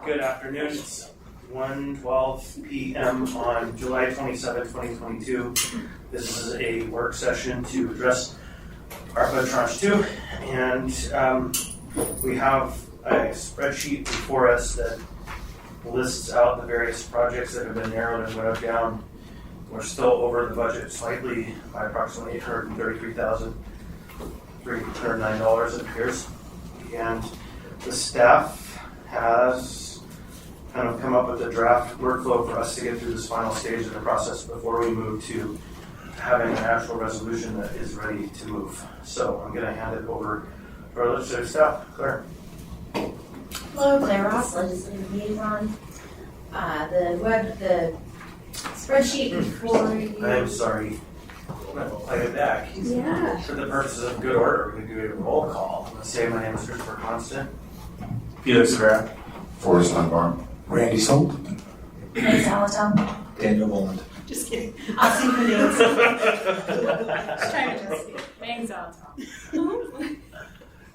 Good afternoon. It's 1:12 p.m. on July 27, 2022. This is a work session to address ARPA Tranche 2, and we have a spreadsheet before us that lists out the various projects that have been narrowed and whittled down. We're still over the budget slightly by approximately $833,309, it appears. And the staff has kind of come up with a draft workflow for us to get through this final stage of the process before we move to having an actual resolution that is ready to move. So I'm going to hand it over to our legislative staff. Claire. Hello, Claire Ross, Legislative Liaison. The spreadsheet before you. I'm sorry. I'm going to play it back. Yeah. For the purposes of good order, we do a roll call. I'm going to say my name is Christopher Constant. Felix Rivera. Forrest Dunbar. Randy Solt. Hey, Salatom. Daniel Boland. Just kidding. I'll see who it is. Just trying to just bangs out top.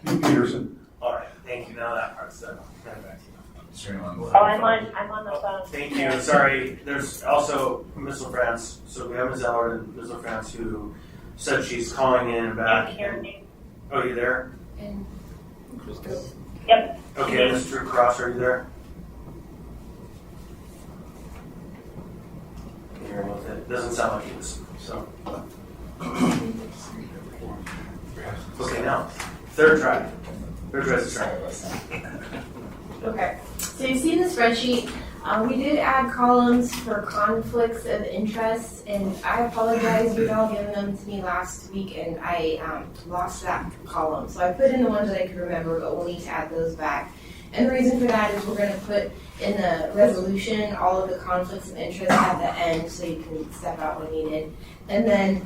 Peterson. All right. Thank you. Now that part's done. Hand it back to you. I'm on the phone. Thank you. Sorry. There's also Ms. LaFrance. So we have Ms. Allard and Ms. LaFrance who said she's calling in and back. I'm here. Oh, you there? Yep. Okay, Mr. Cross, are you there? Hearing with it. Doesn't sound like he was. So. Okay, now third try. Third try's the try. Okay, so you've seen the spreadsheet. We did add columns for conflicts of interest, and I apologize, you'd all given them to me last week, and I lost that column. So I put in the ones that I could remember, but we'll need to add those back. And the reason for that is we're going to put in the resolution all of the conflicts of interest at the end, so you can step out when needed. And then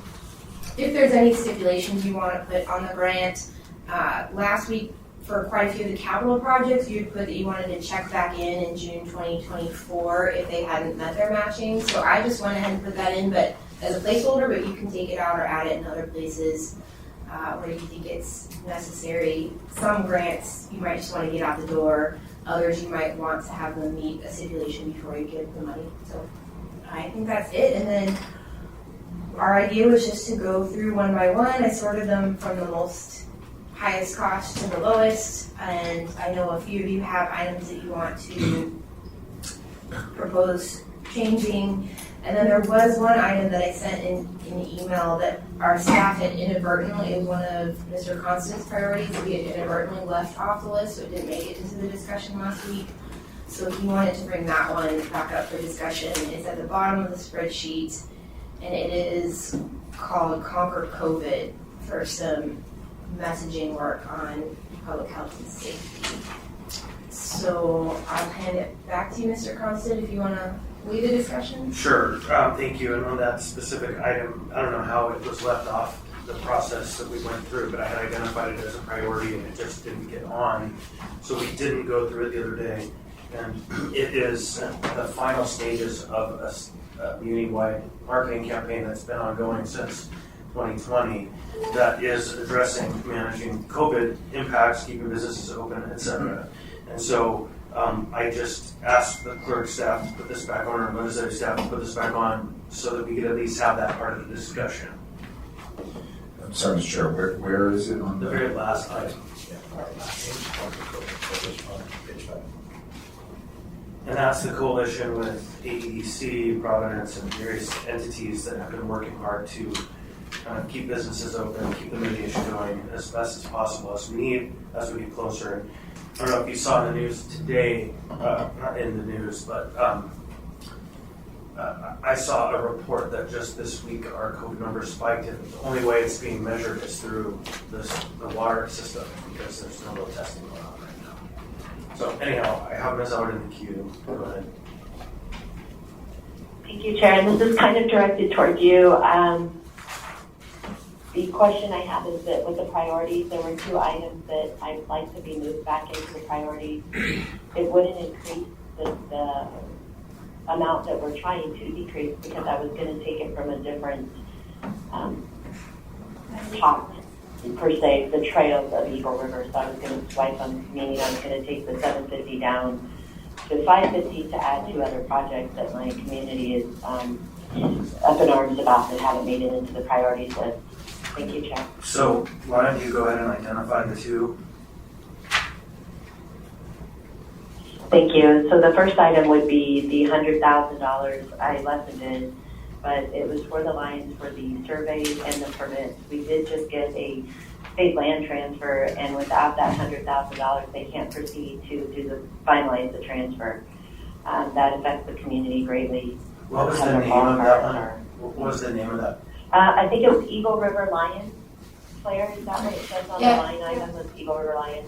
if there's any stipulations you want to put on the grant, last week, for quite a few of the capital projects, you'd put that you wanted to check back in June 2024 if they hadn't met their matching. So I just went ahead and put that in, but as a placeholder, but you can take it out or add it in other places where you think it's necessary. Some grants, you might just want to get out the door. Others, you might want to have them meet a stipulation before you give the money. So I think that's it. And then our idea was just to go through one by one. I sorted them from the most highest cost to the lowest, and I know a few of you have items that you want to propose changing. And then there was one item that I sent in the email that our staff had inadvertently, it was one of Mr. Constant's priorities that we had inadvertently left off the list, so it didn't make it into the discussion last week. So he wanted to bring that one back up for discussion. It's at the bottom of the spreadsheet, and it is called Conquer COVID for some messaging work on public health and safety. So I'll hand it back to you, Mr. Constant, if you want to lead the discussion. Sure. Thank you. And on that specific item, I don't know how it was left off the process that we went through, but I had identified it as a priority and it just didn't get on. So we didn't go through it the other day. And it is the final stages of a community-wide marketing campaign that's been ongoing since 2020 that is addressing managing COVID impacts, keeping businesses open, etc. And so I just asked the clerk staff to put this back on, or legislative staff to put this back on, so that we could at least have that part of the discussion. I'm sorry, Mr. Chair, where is it on The very last item. And that's the coalition with AEDC, Providence, and various entities that have been working hard to keep businesses open, keep the mitigation going as best as possible as we get closer. I don't know if you saw in the news today, not in the news, but I saw a report that just this week our COVID numbers spiked, and the only way it's being measured is through the water system because there's no real testing going on right now. So anyhow, I have Ms. Allard in the queue. Go ahead. Thank you, Chair. And this is kind of directed toward you. The question I have is that with the priorities, there were two items that I'd like to be moved back into the priorities. It wouldn't increase the amount that we're trying to decrease because I was going to take it from a different pot, per se, the trails of Eagle River. So I was going to swipe them, meaning I was going to take the 750 down to 550 to add 2 other projects that my community is up in arms about that haven't made it into the priorities list. Thank you, Chair. So why don't you go ahead and identify the 2? Thank you. So the first item would be the $100,000. I lessened it, but it was for the lines for the surveys and the permits. We did just get a state land transfer, and without that $100,000, they can't proceed to finalize the transfer. That affects the community greatly. What was the name of that one? What was the name of that? I think it was Eagle River Lion. Claire, is that what it says on Yeah. the line item? Was Eagle River Lion?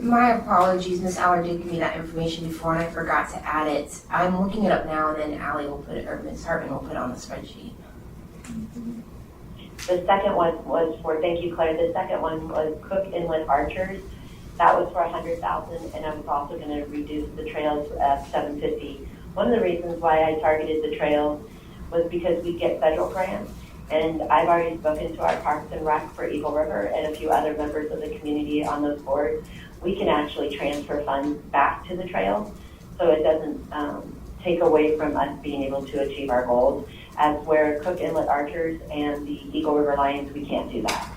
My apologies, Miss Aller did give me that information before and I forgot to add it. I'm looking it up now and then Allie will put it, or Miss Hartman will put it on the spreadsheet. The second one was for, thank you, Claire. The second one was Cook Inlet Archers. That was for $100,000, and I was also going to reduce the trails at $750. One of the reasons why I targeted the trails was because we get federal grants, and I've already spoken to our Parks and Rec for Eagle River and a few other members of the community on those boards. We can actually transfer funds back to the trails, so it doesn't take away from us being able to achieve our goals. As where Cook Inlet Archers and the Eagle River Lions, we can't do that.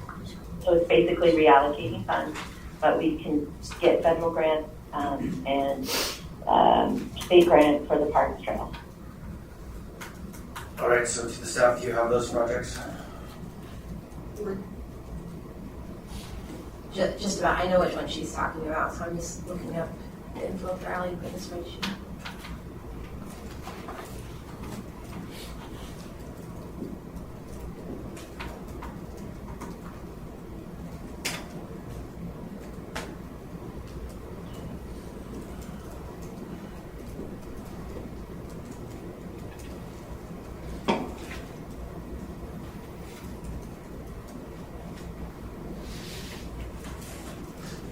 So it's basically reallocating funds, but we can get federal grants and state grants for the Parks Trail. All right, so to the staff, do you have those projects? Just about, I know which one she's talking about, so I'm just looking up the info for Allie for the spreadsheet.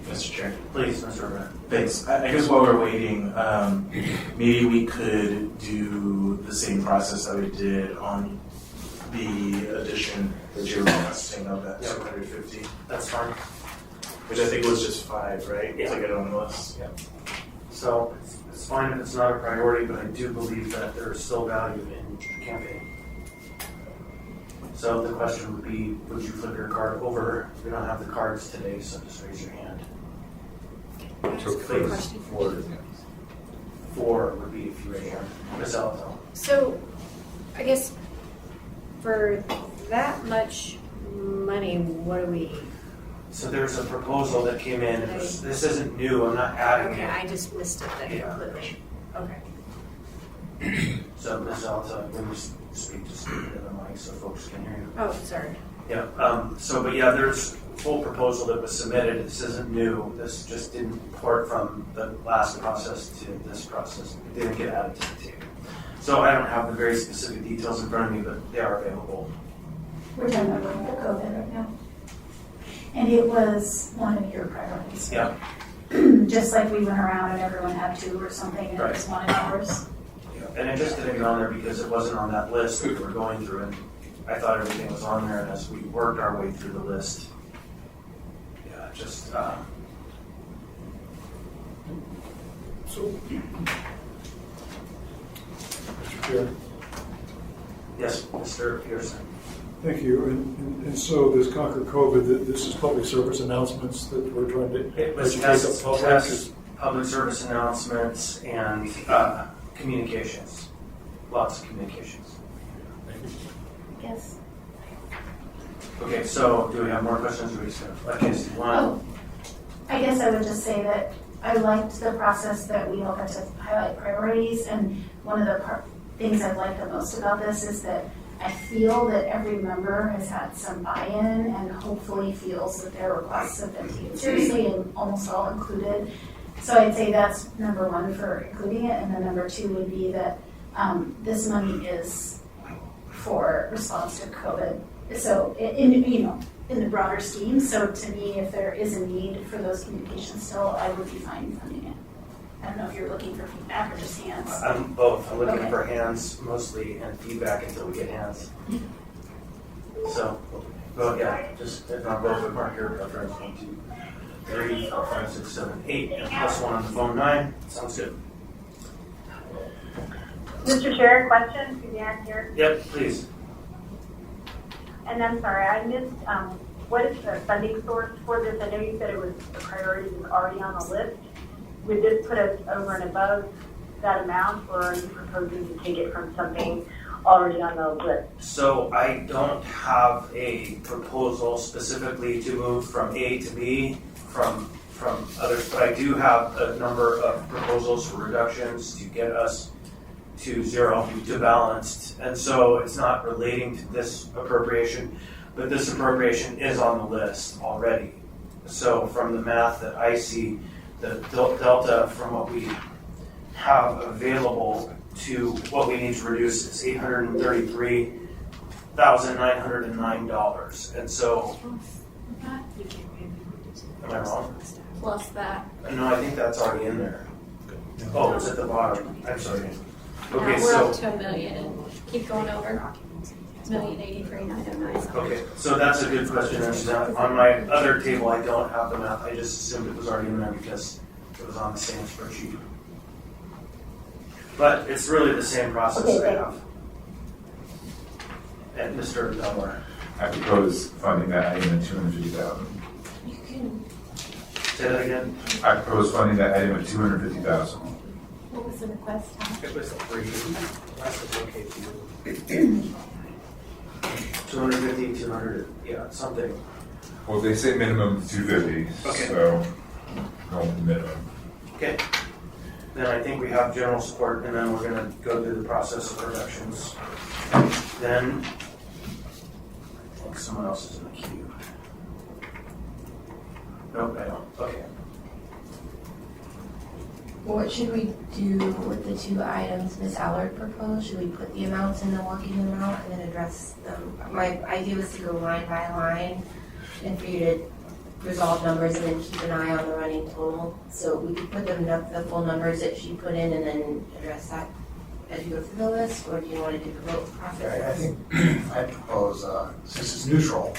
Mr. Chair. Please, Mr. Urban. Thanks. I guess while we're waiting, maybe we could do the same process that we did on the addition that you were requesting of that Yep. 250, That's fine. which I think was just 5, right? Yeah. To get it on the list. Yeah. So it's fine if it's not a priority, but I do believe that there is still value in the campaign. So the question would be, would you flip your card over? We don't have the cards today, so just raise your hand. So Please. Question. 4. 4 would be if you raise your hand. Ms. Alto. So, I guess for that much money, what do we? So there's a proposal that came in. This isn't new. I'm not adding Okay, it. I just missed it then Yeah. completely. Okay. So Ms. Alto, when you speak, just speak into the mic so folks can hear you. Oh, sorry. Yeah, but yeah, there's a full proposal that was submitted. This isn't new. This just didn't port from the last process to this process. It didn't get added to the table. So I don't have the very specific details in front of me, but they are available. We're talking about the COVID right now. And it was one of your priorities. Yeah. Just like we went around and everyone had 2 or something, and it was one of ours. And it just didn't get on there because it wasn't on that list that we were going through, and I thought everything was on there, and as we worked our way through the list, yeah, just, So, Mr. Chair, yes, Mr. Pearson. thank you. And so this Conquer COVID, this is public service announcements that we're trying to It was educate the tests, public. public service announcements, and communications, lots of communications. Yes. Okay, so do we have more questions? Or we just okay, so one. Oh, I guess I would just say that I liked the process that we all got to highlight priorities, and one of the things I've liked the most about this is that I feel that every member has had some buy-in and hopefully feels that their requests have been taken seriously and almost all included. So I'd say that's number 1 for including it, and then number 2 would be that this money is for response to COVID. So in the broader scheme, so to me, if there is a need for those communications still, I would be fine funding it. I don't know if you're looking for feedback or just hands. I'm both. I'm looking Okay. for hands mostly and feedback until we get hands. So, well, yeah, just if not both, mark your preference. 1, 2, 3, 4, 5, 6, 7, 8, and plus 1 on the phone, 9. Sounds good. Mr. Chair, question, Suzanne here. Yep, please. And I'm sorry, I missed, what is the funding source for this? I know you said it was a priority that's already on the list. Would this put us over and above that amount, or are you proposing to take it from something already on the list? So I don't have a proposal specifically to move from A to B from others, but I do have a number of proposals for reductions to get us to zero, to balanced. And so it's not relating to this appropriation, but this appropriation is on the list already. So from the math that I see, the delta from what we have available to what we need to reduce is $833,909. And so, am I wrong? Plus that. No, I think that's already in there. Oh, it's at the bottom. I'm sorry. Okay, Now we're up so, to $1 million and keep going over. $1,083,909. okay, so that's a good question. And on my other table, I don't have the math. I just assumed it was already in there because it was on the same spreadsheet. But it's really the same process I have. And Mr. Delmore, I propose funding that item at $250,000. You can, say that again. I propose funding that item at $250,000. what was the request? It was 3. That's okay to you. 250, 200, yeah, something. Well, they say minimum 250, Okay. so go with the minimum. Okay. Then I think we have general support, and then we're gonna go through the process of reductions. Then, I think someone else is in the queue. Nope, I don't, okay. What should we do with the two items Ms. Allard proposed? Should we put the amounts in the working amount and then address them? My idea was to go line by line and for you to resolve numbers and then keep an eye on the running total. So we could put the full numbers that she put in and then address that as you go through the list, or do you want to do the vote process? I think I propose, since it's neutral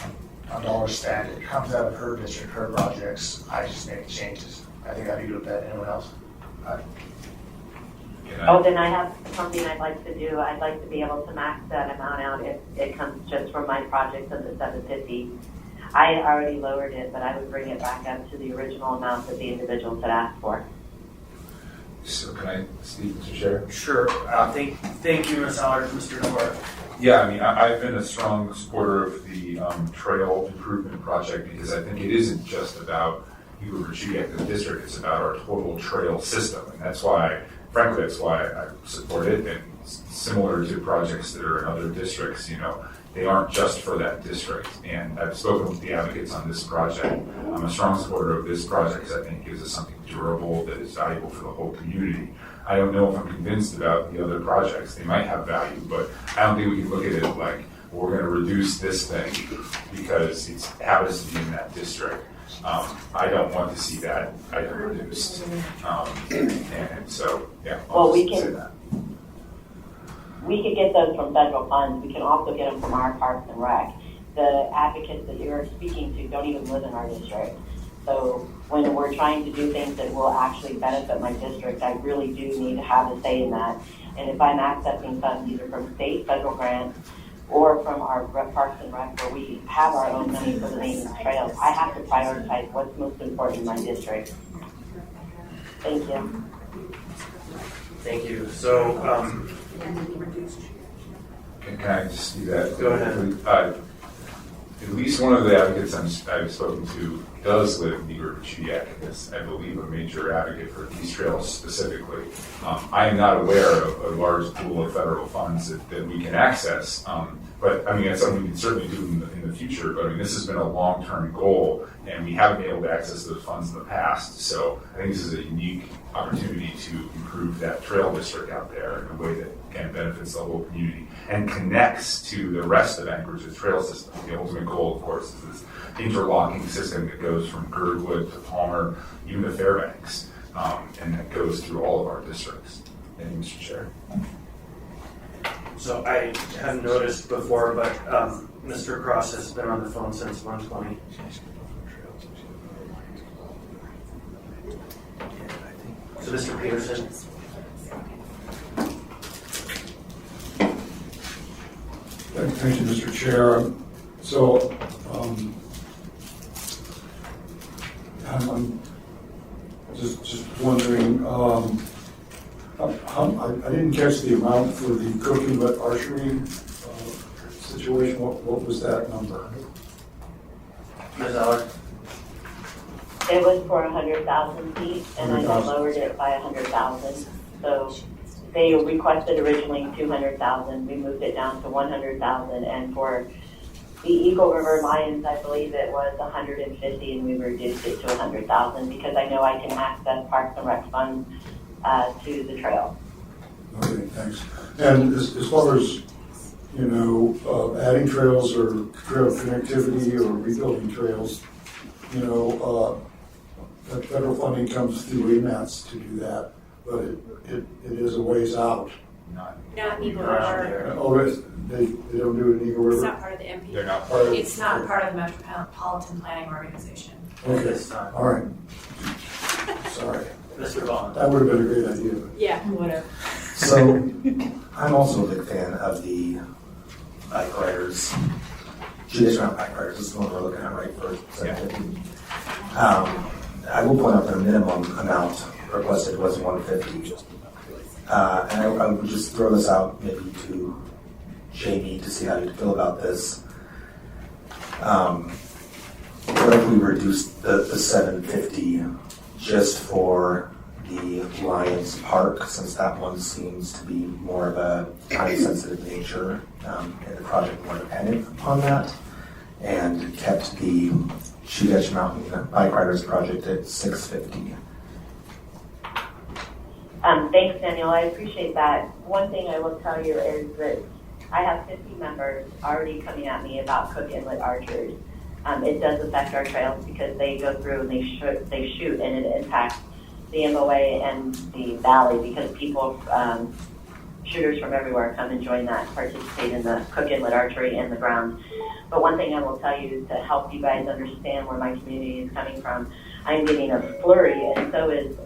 on dollar spend, it comes out of her district, her projects, I just make changes. I think I'd be good with that. Anyone else? Oh, then I have something I'd like to do. I'd like to be able to max that amount out if it comes just from my project of the 750. I had already lowered it, but I would bring it back up to the original amount that the individuals had asked for. So can I speak, Mr. Chair? Sure, thank you, Ms. Allard, Mr. Delmore. Yeah, I mean, I've been a strong supporter of the trail improvement project because I think it isn't just about Eagle River the district, it's about our total trail system. And that's why, frankly, that's why I support it. And similar to projects that are in other districts, you know, they aren't just for that district. And I've spoken with the advocates on this project. I'm a strong supporter of this project because I think it gives us something durable that is valuable for the whole community. I don't know if I'm convinced about the other projects. They might have value, but I don't think we can look at it like, well, we're going to reduce this thing because it happens to be in that district. I don't want to see that item reduced. And so, yeah, I'll just say that. We could get those from federal funds. We can also get them from our Parks and Rec. The advocates that you're speaking to don't even live in our district. So when we're trying to do things that will actually benefit my district, I really do need to have a say in that. And if I'm accessing funds either from state, federal grants, or from our Parks and Rec where we have our own money for the maintenance trails, I have to prioritize what's most important in my district. Thank you. Thank you. So, Can I just do that? Go ahead. At least one of the advocates I've spoken to does live in Eagle River and is, I believe, a major advocate for these trails specifically. I am not aware of a large pool of federal funds that we can access, but I mean, it's something we can certainly do in the future, but I mean, this has been a long-term goal, and we haven't been able to access those funds in the past, so I think this is a unique opportunity to improve that trail district out there in a way that again benefits the whole community and connects to the rest of Anchorage's trail system. The ultimate goal, of course, is this interlocking system that goes from Girdwood to Palmer, even to Fairbanks, and that goes through all of our districts. Thank you, Mr. Chair. so I hadn't noticed before, but Mr. Cross has been on the phone since 1:20. So Mr. Peterson. Thank you, Mr. Chair. So, I'm just wondering, I didn't catch the amount for the cooking but archery situation. What was that number? Ms. Aller? It was for 100,000 feet, and then I 100,000. lowered it by 100,000. So they requested originally 200,000. We moved it down to 100,000, and for the Eagle River Lions, I believe it was 150, and we reduced it to 100,000 because I know I can access Parks and Rec funds to the trail. Okay, thanks. And as far as, adding trails or trail connectivity or rebuilding trails, that federal funding comes through AMATs to do that, but it is a ways out. Not Eagle Around River. there. Oh, they don't do it in Eagle It's River? not part of the MP. They're not part of It's not part of the Metropolitan Planning Organization. Okay, It's not. all right. Sorry. Mr. Vaughn? That would have been a great idea. Yeah, whatever. So, I'm also a big fan of the bike riders. Traditional bike riders is the one we're looking at, right, for 750. I will point out that the minimum amount requested was 150. And I would just throw this out maybe to Jamie to see how you feel about this. What if we reduced the 750 just for the Lions Park, since that one seems to be more of a time-sensitive nature, and the project more dependent upon that, and kept the Chugach Mountain Bike Riders project at 650. Thanks, Daniel. I appreciate that. One thing I will tell you is that I have 50 members already coming at me about Cook Inlet archers. It does affect our trails because they go through and they shoot, and it impacts the MOA and the valley because people, shooters from everywhere come and join that, participate in the Cook Inlet archery in the ground. But one thing I will tell you to help you guys understand where my community is coming from, I'm getting a flurry, and so is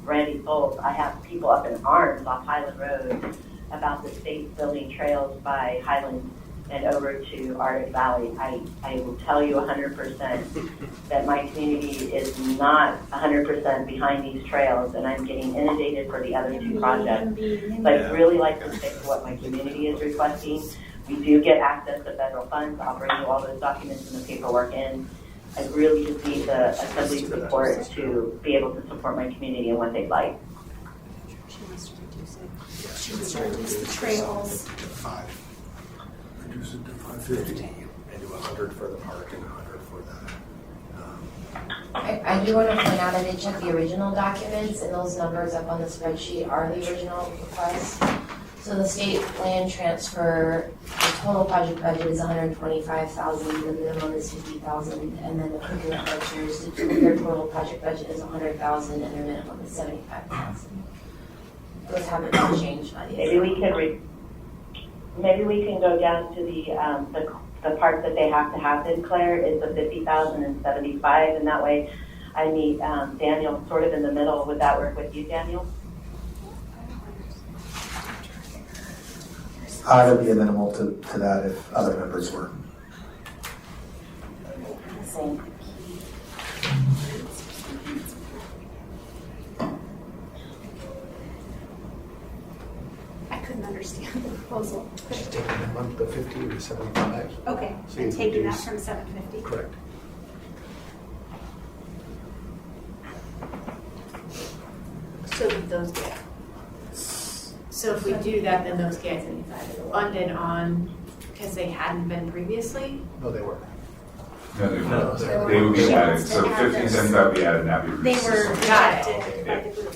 Randy Foltz. I have people up in arms off Highland Road about the state building trails by Highland and over to Arctic Valley. I will tell you 100% that my community is not 100% behind these trails, and I'm getting inundated for the other two projects. So I'd really like to stick to what my community is requesting. We do get access to federal funds. I'll bring you all those documents and the paperwork in. I really just need the assembly support to be able to support my community and what they'd like. She wants to reduce it. She wants to reduce the trails. Reduce it to 550. And do 100 for the park and 100 for the. I do want to point out, I did check the original documents, and those numbers up on the spreadsheet are the original request. So the state land transfer, the total project budget is 125,000, the minimum is 50,000, and then the cooking vouchers, their total project budget is 100,000, and their minimum is 75,000. Those haven't been changed by the. Maybe we can go down to the part that they have to have in Claire is the 50,000 and 75, and that way I meet Daniel sort of in the middle. Would that work with you, Daniel? I would be amenable to that if other members were. Same. I couldn't understand the proposal. She's taking the month of 50 to 75. Okay, So and you taking that reduce- from 750. Correct. So that those get. So if we do that, then those get funded on, because they hadn't been previously? No, they were. No, No, they would be She added, wants to so add 50 and those. 75 would be added, and that would be They reduced. were Got it. rejected by the group.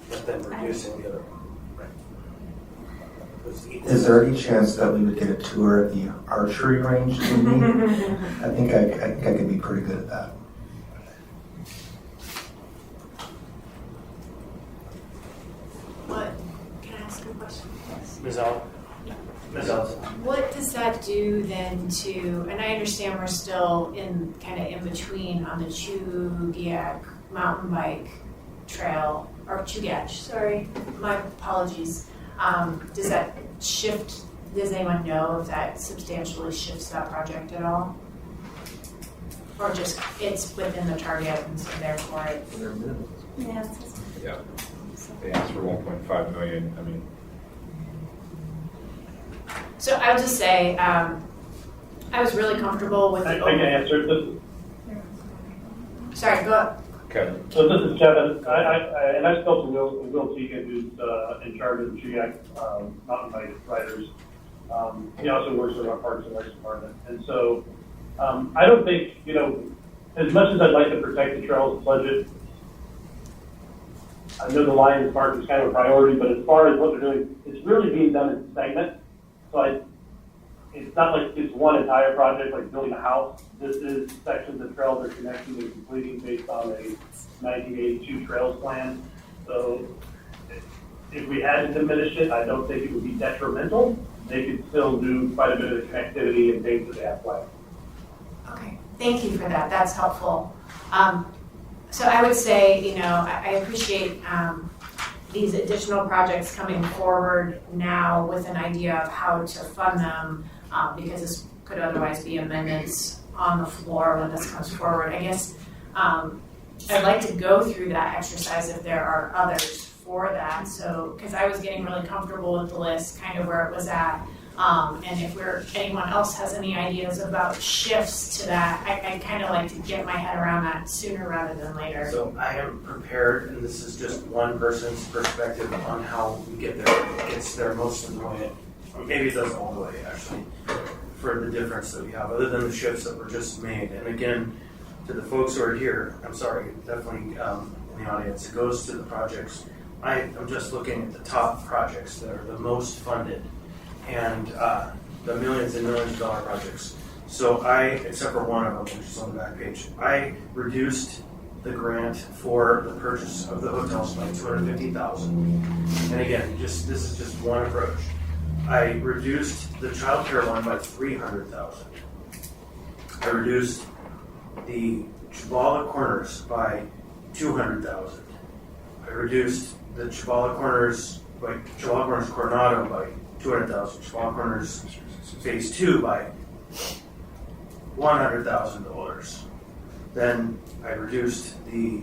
But then reducing the other one. Is there any chance that we would get a tour of the archery range? I think I could be pretty good at that. What, can I ask a question? Ms. Aller? Ms. Aller? What does that do then to, and I understand we're still in, kind of in between on the Chugach mountain bike trail, or Chugach, sorry, my apologies. Does that shift, does anyone know if that substantially shifts that project at all? Or just it's within the target and so therefore it. Yeah. Yeah. They asked for 1.5 million. I mean, So I would just say, I was really comfortable with I the. can answer this. Sorry, go up. Kevin. So this is Kevin. And I spoke to Will Teagan, who's in charge of the Triac mountain bike riders. He also works with our Parks and Rec department. And so I don't think, as much as I'd like to protect the trails budget, I know the Lions Park is kind of a priority, but as far as what they're doing, it's really being done in segments. So it's not like it's one entire project, like building a house. This is sections of trails they're connecting and completing based on a 1982 trails plan. So if we had to diminish it, I don't think it would be detrimental. They could still do quite a bit of the connectivity and things that they have planned. Okay, thank you for that. That's helpful. So I would say, I appreciate these additional projects coming forward now with an idea of how to fund them, because this could otherwise be amendments on the floor when this comes forward. I guess I'd like to go through that exercise if there are others for that. So, because I was getting really comfortable with the list, kind of where it was at. And if anyone else has any ideas about shifts to that, I kind of like to get my head around that sooner rather than later. So I am prepared, and this is just one person's perspective on how we get there. It gets there most of the way, or maybe it doesn't all the way actually, for the difference that we have, other than the shifts that were just made. And again, to the folks who are here, I'm sorry, definitely in the audience, it goes to the projects. I'm just looking at the top projects that are the most funded, and the millions and millions of dollar projects. So except for one of them, which is on the back page, I reduced the grant for the purchase of the hotels by $250,000. And again, this is just one approach. I reduced the childcare one by $300,000. I reduced the Chibala Corners by $200,000. I reduced the Chibala Corners Coronado by $200,000. Chibala Corners Phase 2 by $100,000. Then I reduced the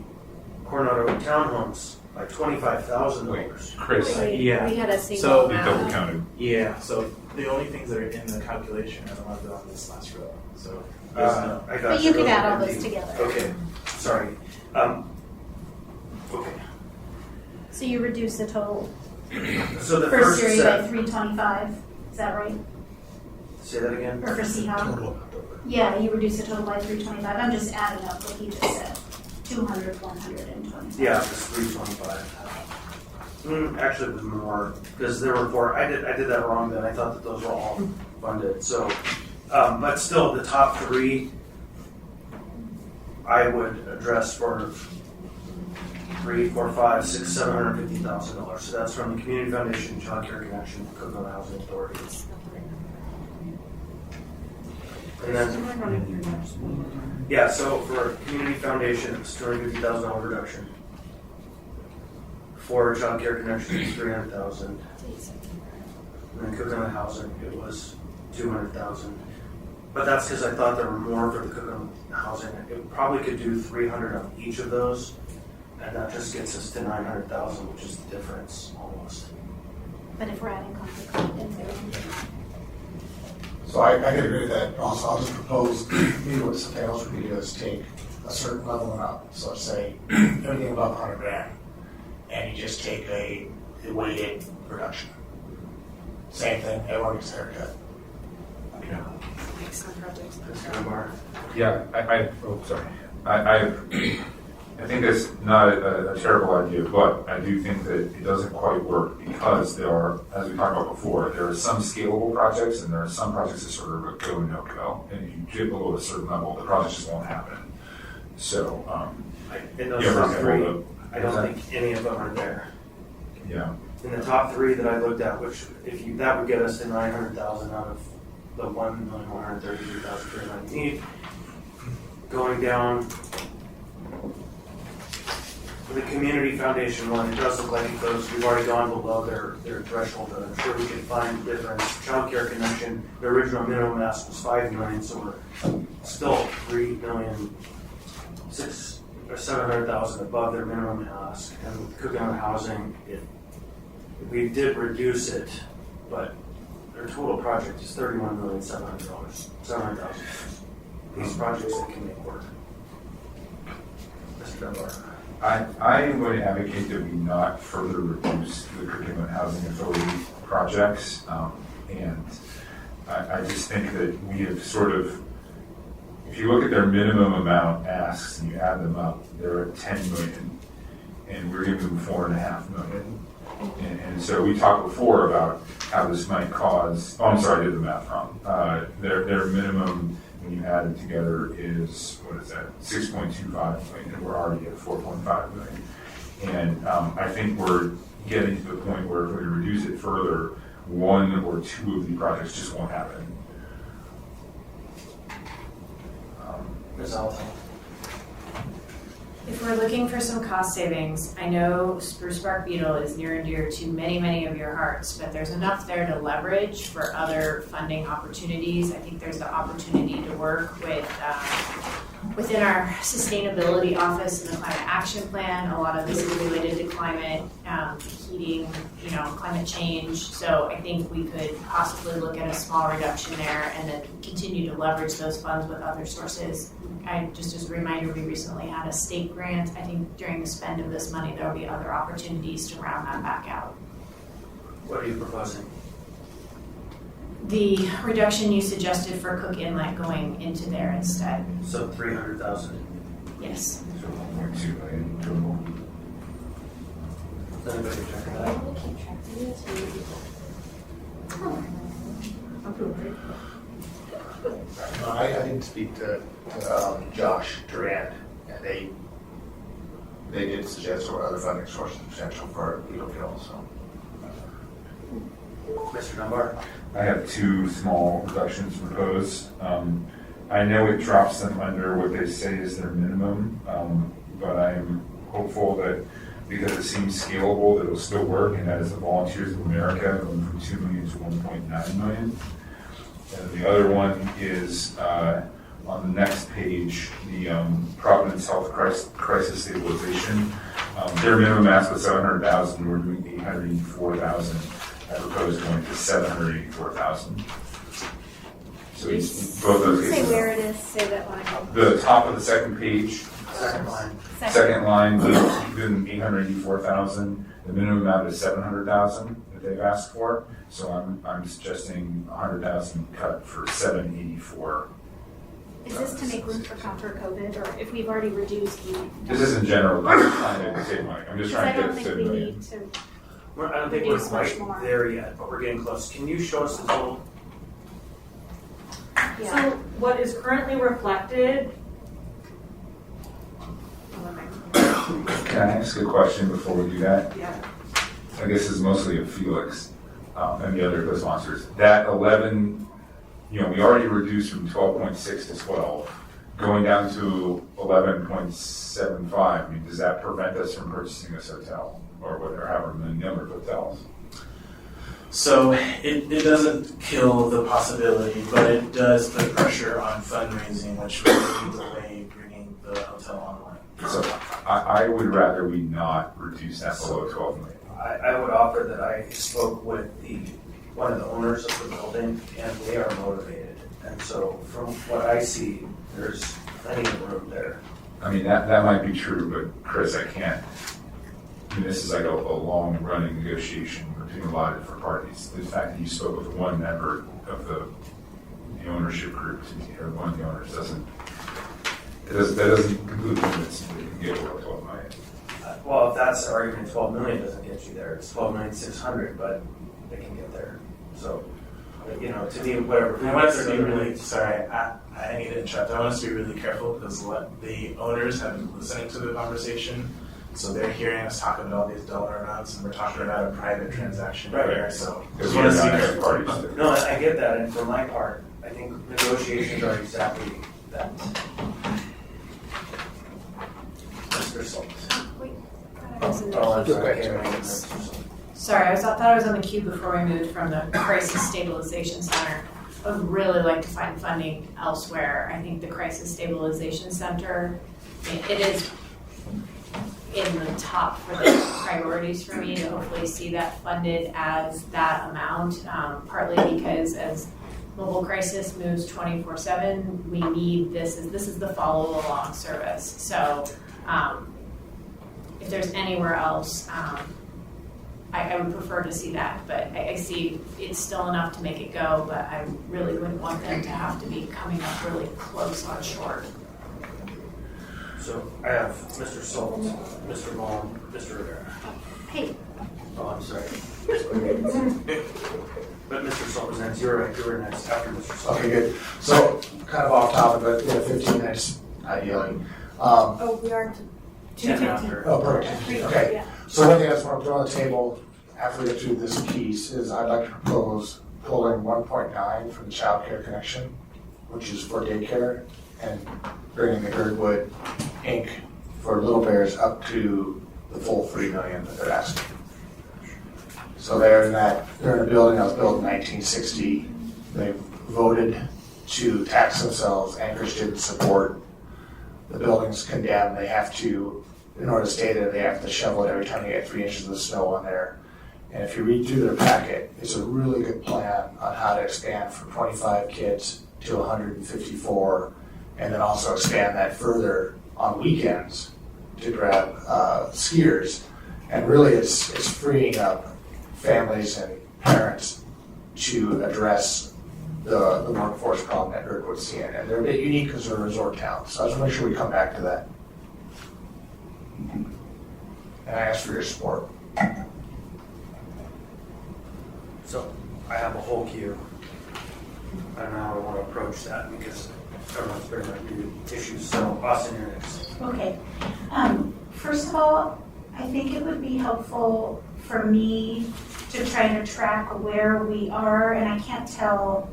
Coronado townhomes by $25,000. Chris, Yeah. We had a So- single we double amount. counted. Yeah, so the only things that are in the calculation are the ones that are on this last row, so. there's no- I got But you those could add all are those empty. together. Okay, sorry. Okay, So you reduce the total so the for first Siri by set, 325, is that right? say that again? Or for CHOW? Yeah, you reduce the total by 325, I'm just adding up what you just said, 200, 125. Yeah, it's 325. Actually, it was more, because there were four, I did that wrong then, I thought that those were all funded, so, but still, the top three, I would address for $300,000, $400,000, $500,000, $600,000, $750,000. So that's from the Community Foundation, Child Care Connection, Coconut Housing Authority. And then, yeah, so for Community Foundation, it's $250,000 reduction. For Child Care Connection, it's $300,000. And then Coconut Housing, it was $200,000. But that's because I thought there were more for the Coconut Housing. It probably could do $300,000 on each of those. And that just gets us to $900,000, which is the difference almost. But if we're adding conflict in there. So I can agree with that. Also, I'll just propose, maybe what something else we could do is take a certain level and up. So let's say anything above $100,000, and you just take a weighted reduction. Same thing, everyone gets a haircut. Like some projects. Yeah, I think that's not a terrible idea, but I do think that it doesn't quite work because there are, as we talked about before, there are some scalable projects and there are some projects that sort of go no-go. And if you dip below a certain level, the project just won't happen. So, In those yeah, top for three, example, I don't think any of them are there. yeah. In the top three that I looked at, which that would get us to $900,000 out of the $1,133,300 need. Going down, the community foundation one, it does look like it goes, we've already gone below their threshold, but I'm sure we can find the difference. Child Care Connection, the original minimum ask was 5 million, so we're still 700,000 above their minimum ask. And with Cooking on Housing, we did reduce it, but their total project is $31,700,000. These projects that can make work. Mr. Dunbar. I am going to advocate that we not further reduce the Curriculum Housing Authority projects. And I just think that we have sort of, if you look at their minimum amount asks and you add them up, they're at 10 million, and we're giving them 4.5 million. And so we talked before about how this might cause, oh, I'm sorry, I did the math wrong. Their minimum, when you add it together, is, what is that, 6.25 million, and we're already at 4.5 million. And I think we're getting to the point where if we reduce it further, 1 or 2 of the projects just won't happen. Ms. Alton. If we're looking for some cost savings, I know Spruce Bark Beetle is near and dear to many, many of your hearts, but there's enough there to leverage for other funding opportunities. I think there's the opportunity to work with within our sustainability office and the climate action plan. A lot of this is related to climate, heating, climate change. So I think we could possibly look at a small reduction there and then continue to leverage those funds with other sources. Just as a reminder, we recently had a state grant. I think during the spend of this money, there will be other opportunities to round that back out. What are you proposing? The reduction you suggested for Cook Inlet going into there instead. So 300,000. Yes. So 1.2 million total. Does anybody check that out? I didn't speak to Josh Durand, and they did suggest or other funding sources potential for Beetle Kill, so. Mr. Dunbar. I have 2 small reductions proposed. I know it drops them under what they say is their minimum, but I'm hopeful that because it seems scalable, that it'll still work, and that is the Volunteers of America going from 2 million to 1.9 million. And the other one is on the next page, the Providence Health Crisis Stabilization. Their minimum ask was 700,000. We're doing 884,000. I propose going to 784,000. So both those cases. Say where it is, say that line. The top of the second page. Second line. Second line, given 884,000. The minimum amount is 700,000 that they've asked for. So I'm suggesting 100,000 cut for 784. Is this to make room for COVID, or if we've already reduced, This is in general. I'm just trying to save money. I'm just trying to get it to 7 million. I don't think we're quite there yet, but we're getting close. Can you show us the total? Yeah. So what is currently reflected? Can I ask a question before we do that? Yeah. I guess this is mostly of Felix and the other co-sponsors. That 11, we already reduced from 12.6 to 12, going down to 11.75. I mean, does that prevent us from purchasing this hotel or whatever, however many number of hotels? So it doesn't kill the possibility, but it does put pressure on fundraising, which will delay bringing the hotel online. So I would rather we not reduce that below 12 million. I would offer that I spoke with one of the owners of the building, and they are motivated. And so from what I see, there's plenty of room there. I mean, that might be true, but Chris, I can't. I mean, this is like a long running negotiation between a lot of different parties. The fact that you spoke with one member of the ownership group, or one of the owners, that doesn't completely convince me that you can get over 12 million. Well, if that's the argument, 12 million doesn't get you there. It's 12,600,000, but they can get there. So, to me, whatever. I want us to be really, sorry, I need to interrupt. I want us to be really careful because the owners have been listening to the conversation. So they're hearing us talk about all these dollar amounts, and we're talking about a private transaction here. So Because we're not actually parties. No, I get that. And for my part, I think negotiations are exactly that. Mr. Schultz. Sorry, I thought I was on the queue before we moved from the Crisis Stabilization Center. I would really like to find funding elsewhere. I think the Crisis Stabilization Center, it is in the top for the priorities for me to hopefully see that funded as that amount, partly because as mobile crisis moves 24/7, we need this is the follow along service. So if there's anywhere else, I would prefer to see that, but I see it's still enough to make it go, but I really wouldn't want them to have to be coming up really close on short. So I have Mr. Salt, Mr. Vaughn, Mr. Rivera. Hey. Oh, I'm sorry. But Mr. Salt was next. You're next after Mr. Salt. Okay, good. So, kind of off topic, but 15 minutes ideally. We are Two after. Oh, perfect. Okay. So one thing I just want to throw on the table after we get through this piece is I'd like to propose pulling 1.9 from the child care connection, which is for daycare, and bringing the Girdwood Inc. for Little Bears up to the full $3 million that they're asking. So they're in a building that was built in 1960. They voted to tax themselves. Anchorage didn't support. The building's condemned. They have to, in order to stay there, they have to shovel it every time they get 3 inches of snow on there. And if you read through their packet, it's a really good plan on how to expand from 25 kids to 154, and then also expand that further on weekends to grab skiers. And really it's freeing up families and parents to address the workforce problem that Girdwood's seeing. And they're a bit unique because they're a resort town. So I just want to make sure we come back to that. And I ask for your support. So I have a whole queue. I don't know how I want to approach that because everyone's bringing up new issues. So Austin, you're next. Okay. First of all, I think it would be helpful for me to try to track where we are, and I can't tell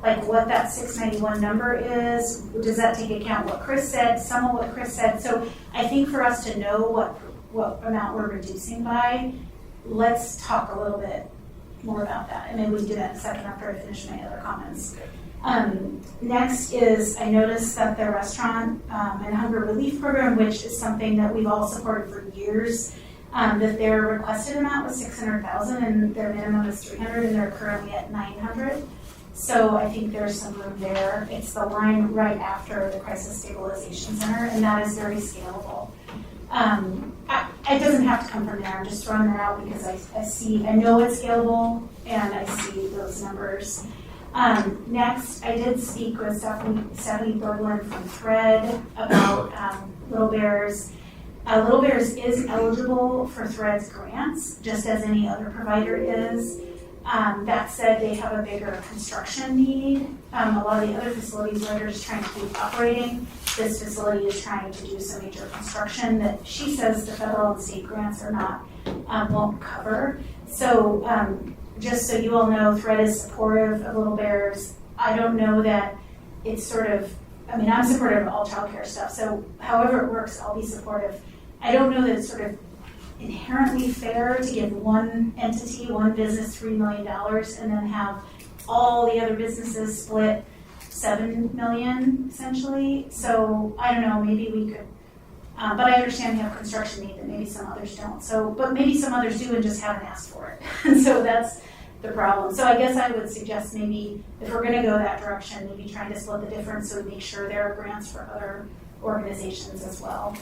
like what that 691 number is. Does that take account what Chris said, some of what Chris said? So I think for us to know what amount we're reducing by, let's talk a little bit more about that. And maybe we can do that in a second after I finish my other comments. Next is, I noticed that the restaurant and hunger relief program, which is something that we've all supported for years, that their requested amount was $600,000 and their minimum is $300,000 and they're currently at $900,000. So I think there's some room there. It's the line right after the Crisis Stabilization Center, and that is very scalable. It doesn't have to come from there. I'm just throwing that out because I know it's scalable and I see those numbers. Next, I did speak with Stephanie Berglund from Thread about Little Bears. Little Bears is eligible for Thread's grants, just as any other provider is. That said, they have a bigger construction need. A lot of the other facilities where they're just trying to keep operating, this facility is trying to do some major construction that she says the federal and state grants are not, won't cover. So just so you all know, Thread is supportive of Little Bears. I don't know that it's sort of, I'm supportive of all childcare stuff, so however it works, I'll be supportive. I don't know that it's sort of inherently fair to give one entity, one business $3 million and then have all the other businesses split $7 million essentially. So I don't know, maybe we could, but I understand we have construction need that maybe some others don't. So, but maybe some others do and just haven't asked for it. And so that's the problem. So I guess I would suggest maybe if we're going to go that direction, maybe trying to split the difference so we make sure there are grants for other organizations as well.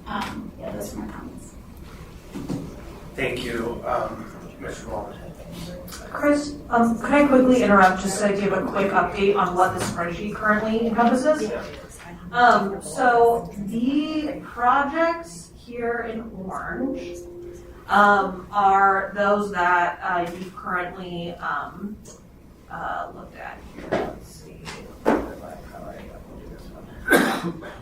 Yeah, those are my comments. Thank you, Mr. Baldwin. Chris, could I quickly interrupt just to give a quick update on what the spreadsheet currently encompasses? So the projects here in orange are those that you've currently looked at here. Let's see.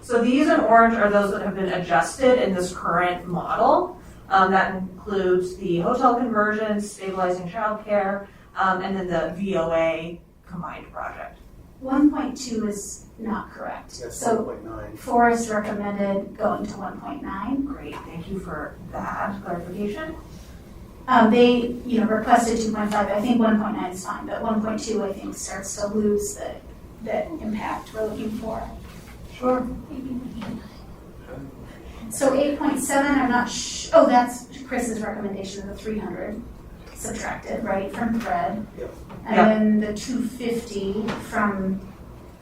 So these in orange are those that have been adjusted in this current model. That includes the hotel conversions, stabilizing childcare, and then the VOA combined project. 1.2 is not correct. That's So 1.9. Forrest recommended going to 1.9. Great, thank you for that clarification. They, requested 2.5. I think 1.9 is fine, but 1.2 I think starts to lose the impact we're looking for. Sure. So 8.7, I'm not that's Chris's recommendation of the 300 subtracted, right, from thread. Yep. And Yep. then the 250 from,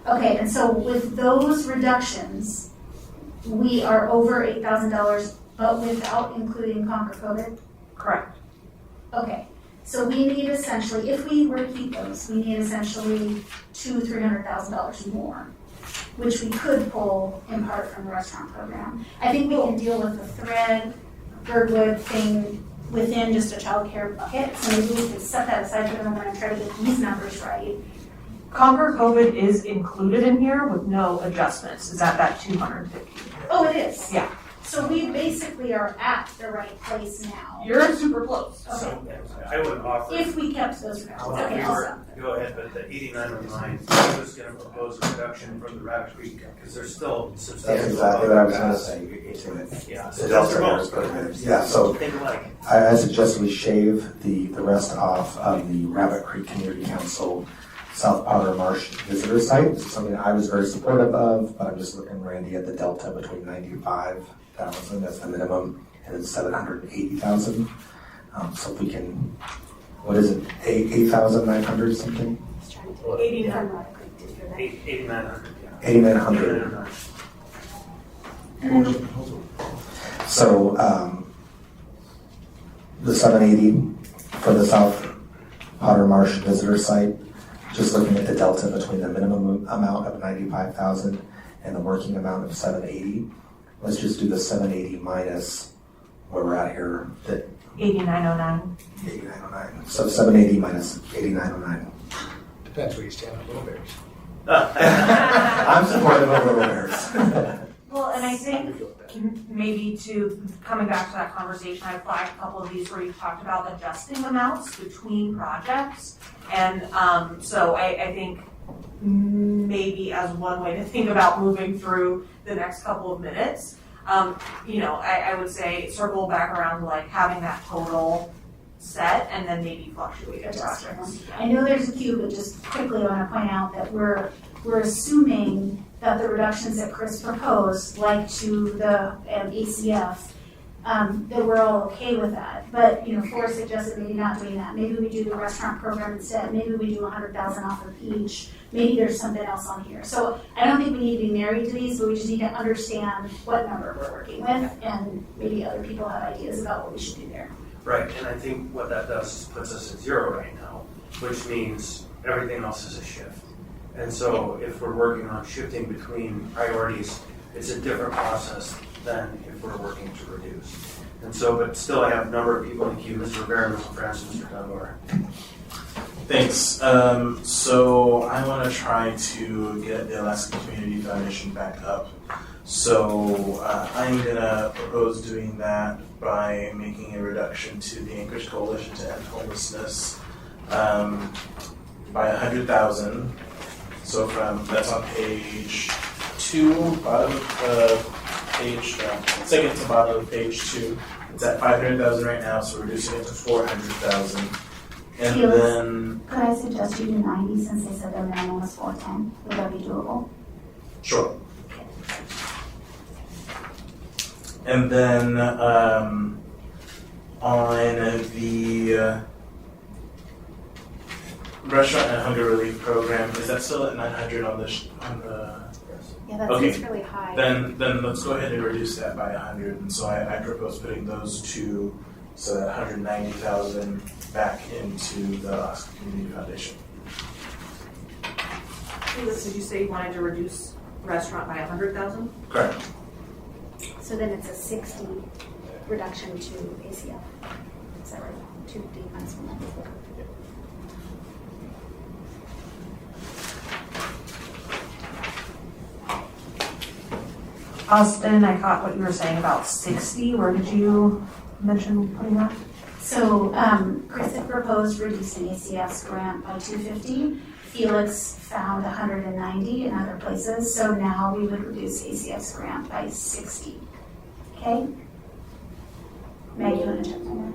okay, and so with those reductions, we are over $8,000, but without including Conquer COVID? Correct. Okay, so we need essentially, if we were to keep those, we need essentially $300,000 more, which we could pull in part from the restaurant program. I think we can deal with the thread, Birdwood thing within just a childcare bucket, so maybe we could set that aside for the moment and try to get these numbers right. Conquer COVID is included in here with no adjustments. Is that 250? Oh, it is? Yeah. So we basically are at the right place now. You're super close. Okay, So I would offer. if we kept those reductions, If okay, we I'll were, stop. go ahead, but the 8909, I was gonna propose a reduction from the Rabbit Creek, because there's still substantial. That's exactly what I was gonna say. It's Yeah. the Delta area is pretty good. Yeah, so Think alike. I suggest we shave the rest off of the Rabbit Creek Community Council South Powder Marsh visitor site. This is something I was very supportive of, but I'm just looking, Randy, at the delta between 95,000 as the minimum and 780,000. So if we can, what is it, 8,900 something? 89. 8,900, yeah. 8,900. 8,909. So the 780 for the South Powder Marsh visitor site, just looking at the delta between the minimum amount of 95,000 and the working amount of 780. Let's just do the 780 minus where we're at here, that 8909. 8909. So 780 minus 8909. Depends where you stand on Little Bears. I'm supportive of Little Bears. Well, and I think maybe coming back to that conversation, I flagged a couple of these where you talked about adjusting amounts between projects. And so I think maybe as one way to think about moving through the next couple of minutes, I would say circle back around to like having that total set and then maybe fluctuate projects. I know there's a few, but just quickly I want to point out that we're assuming that the reductions that Chris proposed, like to the ACF, that we're all okay with that. But, Forrest suggested maybe not doing that. Maybe we do the restaurant program instead. Maybe we do 100,000 off of each. Maybe there's something else on here. So I don't think we need to be married to these, but we just need to understand what number we're working with, and maybe other people have ideas about what we should do there. Right, and I think what that does is puts us at 0 right now, which means everything else is a shift. And so if we're working on shifting between priorities, it's a different process than if we're working to reduce. And so, but still I have a number of people in the queue, Mr. Rivera, Mr. Francis, Mr. Dunbar. Thanks. So I want to try to get the Alaska Community Foundation back up. So I'm going to propose doing that by making a reduction to the Anchorage Coalition to End Homelessness by 100,000. So that's on page 2, bottom of page, second to bottom of page 2. It's at 500,000 right now, so we're reducing it to 400,000. And Felix, then, could I suggest you do 90 since they said their minimum was 410? Would that be doable? sure. And then on the restaurant and hunger relief program, is that still at 900 on the? Yeah, that Okay. seems really high. Then let's go ahead and reduce that by 100. And so I propose putting those two, so that 190,000 back into the Alaska Community Foundation. Felix, did you say you wanted to reduce restaurant by 100,000? Correct. So then it's a 60 reduction to ACF. Is that right? 250 minus 194. Austin, I caught what you were saying about 60. Where did you mention putting that? So Chris had proposed reducing ACF's grant by 250. Felix found 190 in other places, so now we would reduce ACF's grant by 60. Okay? Meg, you want to jump in?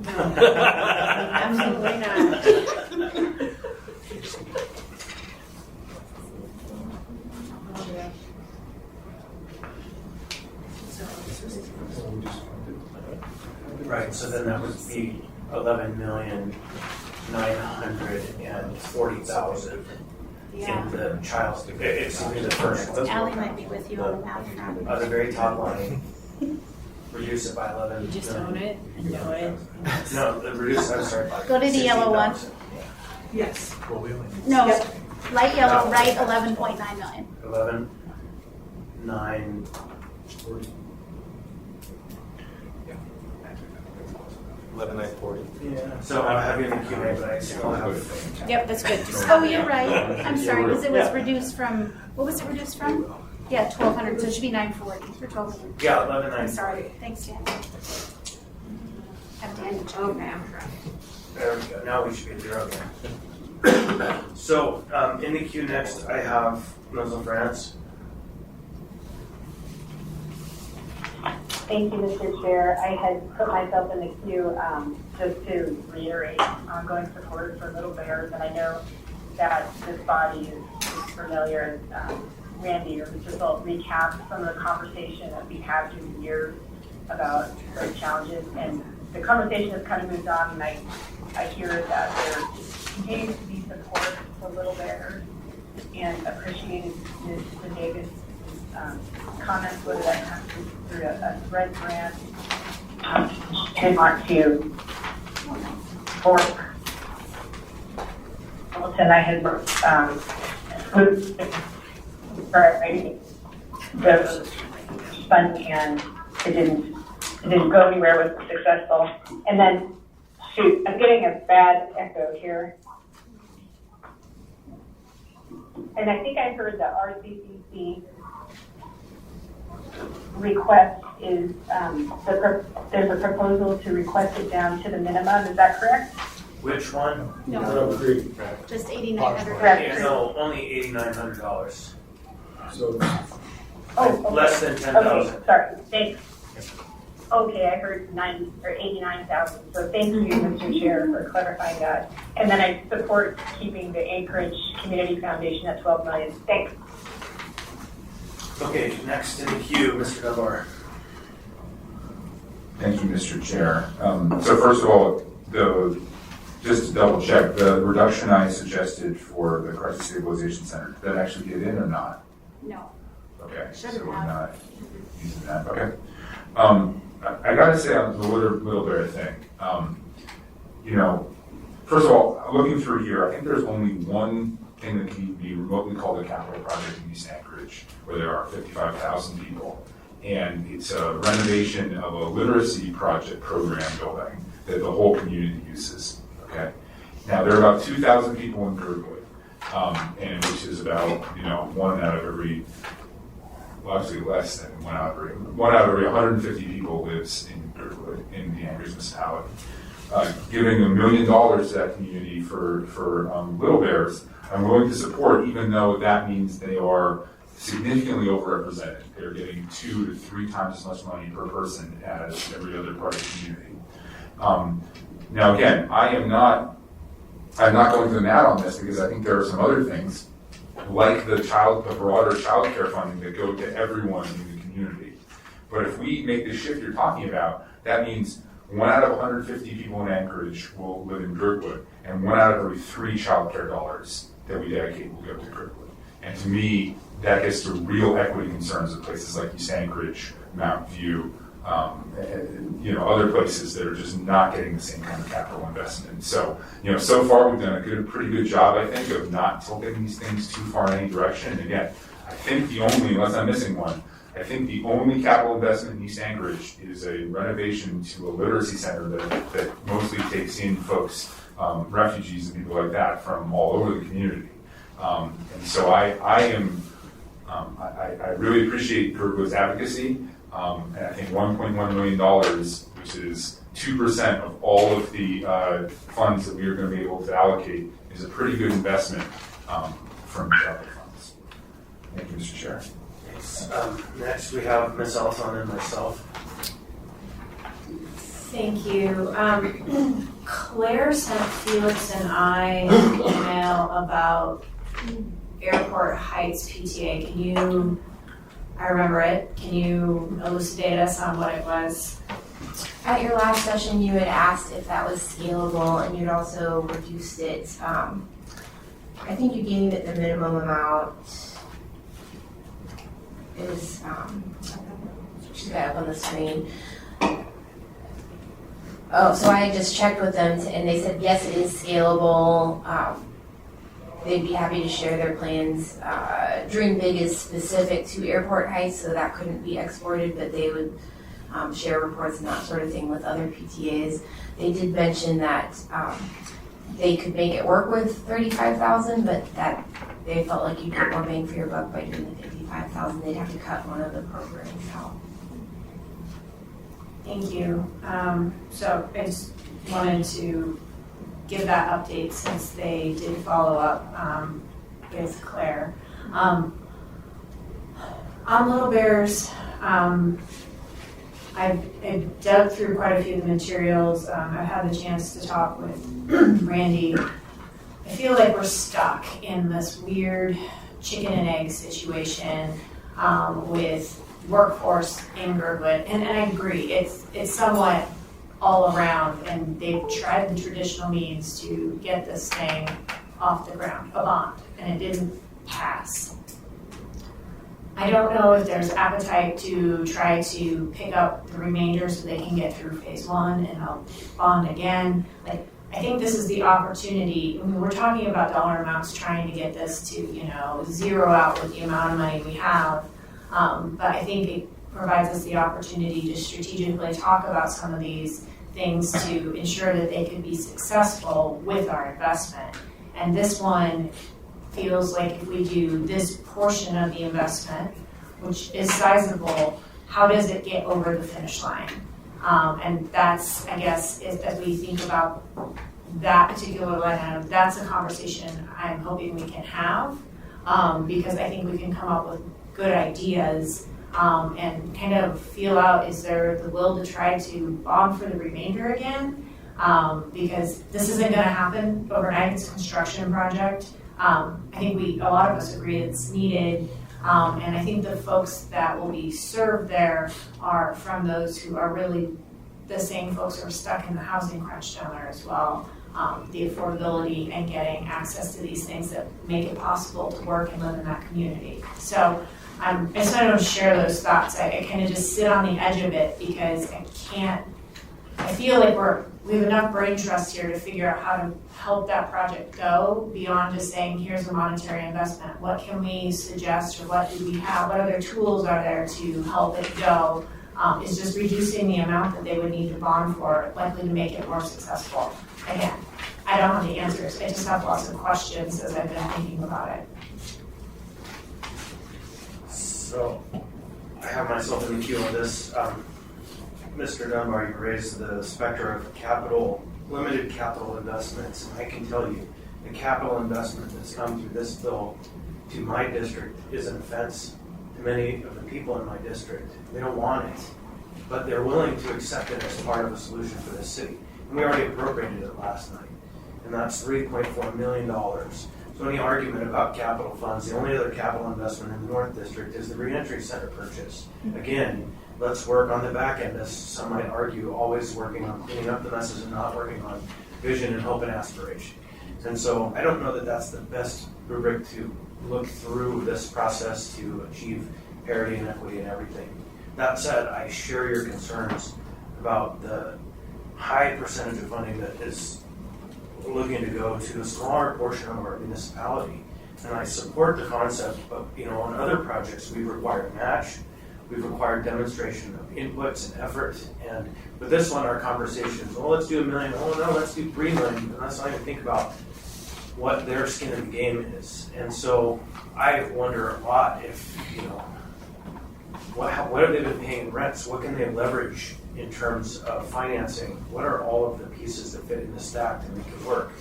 Absolutely not. Right, so then that would be 11,940,000 in the child's, excuse me, the first one. Allie might be with you on the math front. The very top line, reduce it by 11 You just million. own it, you know it. No, reduce, I'm sorry. Go to the yellow one. 60,000. Yes. Well, we only. No, Yep. light yellow, right, 11.9 million. 11,940. Yeah. So I'm having the Q&A, but I still have. Yep, that's good. Oh, you're right. I'm sorry, because it was reduced from, what was it reduced from? Yeah, 1,200, so it should be 940 for 1,200. Yeah, I'm 11,940. sorry. Thanks, Dan. Have Dan check it out. There we go. Now we should be at zero again. So in the queue next, I have Muslim France. Thank you, Mr. Chair. I had put myself in the queue just to reiterate ongoing support for Little Bears, and I know that this body is familiar. Randy or Mr. Salt recapped some of the conversation that we've had through the years about the challenges, and the conversation has kind of moved on, and I hear that there continues to be support for Little Bears, and appreciated Ms. Davis' comments, whether that comes through a thread grant. And want to work. And I had the funding, and it didn't go anywhere, was successful. And then, shoot, I'm getting a bad echo here. And I think I heard the RCCC request is, there's a proposal to request it down to the minimum, is that correct? Which one? No, just 8,900. Yeah, no, only $8,900. So, Oh, okay. Less than 10,000. Okay, sorry, thanks. Okay, I heard 89,000, so thank you, Mr. Chair, for clarifying that. And then I support keeping the Anchorage Community Foundation at 12 million. Thanks. Okay, next in the queue, Mr. Dunbar. Thank you, Mr. Chair. So first of all, just to double check, the reduction I suggested for the Crisis Stabilization Center, did that actually get in or not? No. Okay, so Shouldn't we're have. not using that, okay. I gotta say on the Little Bear thing, first of all, looking through here, I think there's only one thing that can be remotely called a capital project in East Anchorage, where there are 55,000 people. And it's a renovation of a literacy project program building that the whole community uses, okay? Now, there are about 2,000 people in Girdwood, and which is about, one out of every, well, actually less than one out of every 150 people lives in Girdwood, in the Anchorage municipality. Giving $1 million to that community for Little Bears, I'm willing to support, even though that means they are significantly overrepresented. They're getting 2 to 3 times as much money per person as every other part of the community. Now again, I'm not going to the mat on this because I think there are some other things, like the broader child care funding that go to everyone in the community. But if we make the shift you're talking about, that means 1 out of 150 people in Anchorage will live in Girdwood, and 1 out of every 3 child care dollars that we dedicate will go to Girdwood. And to me, that gets to real equity concerns of places like East Anchorage, Mountain View, other places that are just not getting the same kind of capital investment. So, so far we've done a pretty good job, I think, of not tilting these things too far in any direction. And again, I think unless I'm missing one, I think the only capital investment in East Anchorage is a renovation to a literacy center that mostly takes in folks, refugees and people like that from all over the community. And so I really appreciate Girdwood's advocacy, and I think $1.1 million, which is 2% of all of the funds that we are going to be able to allocate, is a pretty good investment from the ARPA funds. Thank you, Mr. Chair. Thanks. Next, we have Ms. Elton and myself. Thank you. Claire sent Felix and I an email about Airport Heights PTA. I remember it. Can you elucidate us on what it was? At your last session, you had asked if that was scalable, and you'd also reduced it. I think you gave it the minimum amount. It was, she's got it up on the screen. Oh, so I just checked with them, and they said, yes, it is scalable. They'd be happy to share their plans. Dream Big is specific to Airport Heights, so that couldn't be exported, but they would share reports and that sort of thing with other PTAs. They did mention that they could make it work with 35,000, but that they felt like you'd get more bang for your buck by doing the 55,000. They'd have to cut one of the programs out. Thank you. So I just wanted to give that update since they did follow up with Claire. On Little Bears, I've dug through quite a few of the materials. I've had the chance to talk with Randy. I feel like we're stuck in this weird chicken and egg situation with workforce in Girdwood, and I agree, it's somewhat all around, and they've tried the traditional means to get this thing off the ground, a bond, and it didn't pass. I don't know if there's appetite to try to pick up the remainder so they can get through phase one and I'll bond again. Like, I think this is the opportunity. I mean, we're talking about dollar amounts, trying to get this to, zero out with the amount of money we have. But I think it provides us the opportunity to strategically talk about some of these things to ensure that they can be successful with our investment. And this one feels like if we do this portion of the investment, which is sizable, how does it get over the finish line? And that's, I guess, as we think about that particular line item, that's a conversation I'm hoping we can have, because I think we can come up with good ideas and kind of feel out, is there the will to try to bond for the remainder again? Because this isn't going to happen overnight. It's a construction project. I think a lot of us agree it's needed. And I think the folks that will be served there are from those who are really the same folks who are stuck in the housing crunch down there as well. The affordability and getting access to these things that make it possible to work and live in that community. So I just wanted to share those thoughts. I kind of just sit on the edge of it because I feel like we have enough brain trust here to figure out how to help that project go beyond just saying, here's a monetary investment. What can we suggest, or what do we have? What other tools are there to help it go? Is just reducing the amount that they would need to bond for likely to make it more successful. Again, I don't have the answers. I just have lots of questions as I've been thinking about it. So I have myself in the queue on this. Mr. Dunbar, you raised the specter of limited capital investments. And I can tell you, the capital investment that's come through this bill to my district is an offense to many of the people in my district. They don't want it, but they're willing to accept it as part of a solution for this city. And we already appropriated it last night, and that's $3.4 million. So any argument about capital funds, the only other capital investment in the North District is the reentry center purchase. Again, let's work on the back end, as some might argue, always working on cleaning up the messes and not working on vision and hope and aspiration. And so I don't know that that's the best rubric to look through this process to achieve parity and equity and everything. That said, I share your concerns about the high percentage of funding that is looking to go to a smaller portion of our municipality. And I support the concept of, on other projects, we've required match, we've required demonstration of inputs and effort, and with this one, our conversations, well, let's do $1 million, oh no, let's do $3 million, and let's not even think about what their skin in the game is. And so I wonder a lot if, what have they been paying in rents? What can they leverage in terms of financing? What are all of the pieces that fit in the stack to make it work?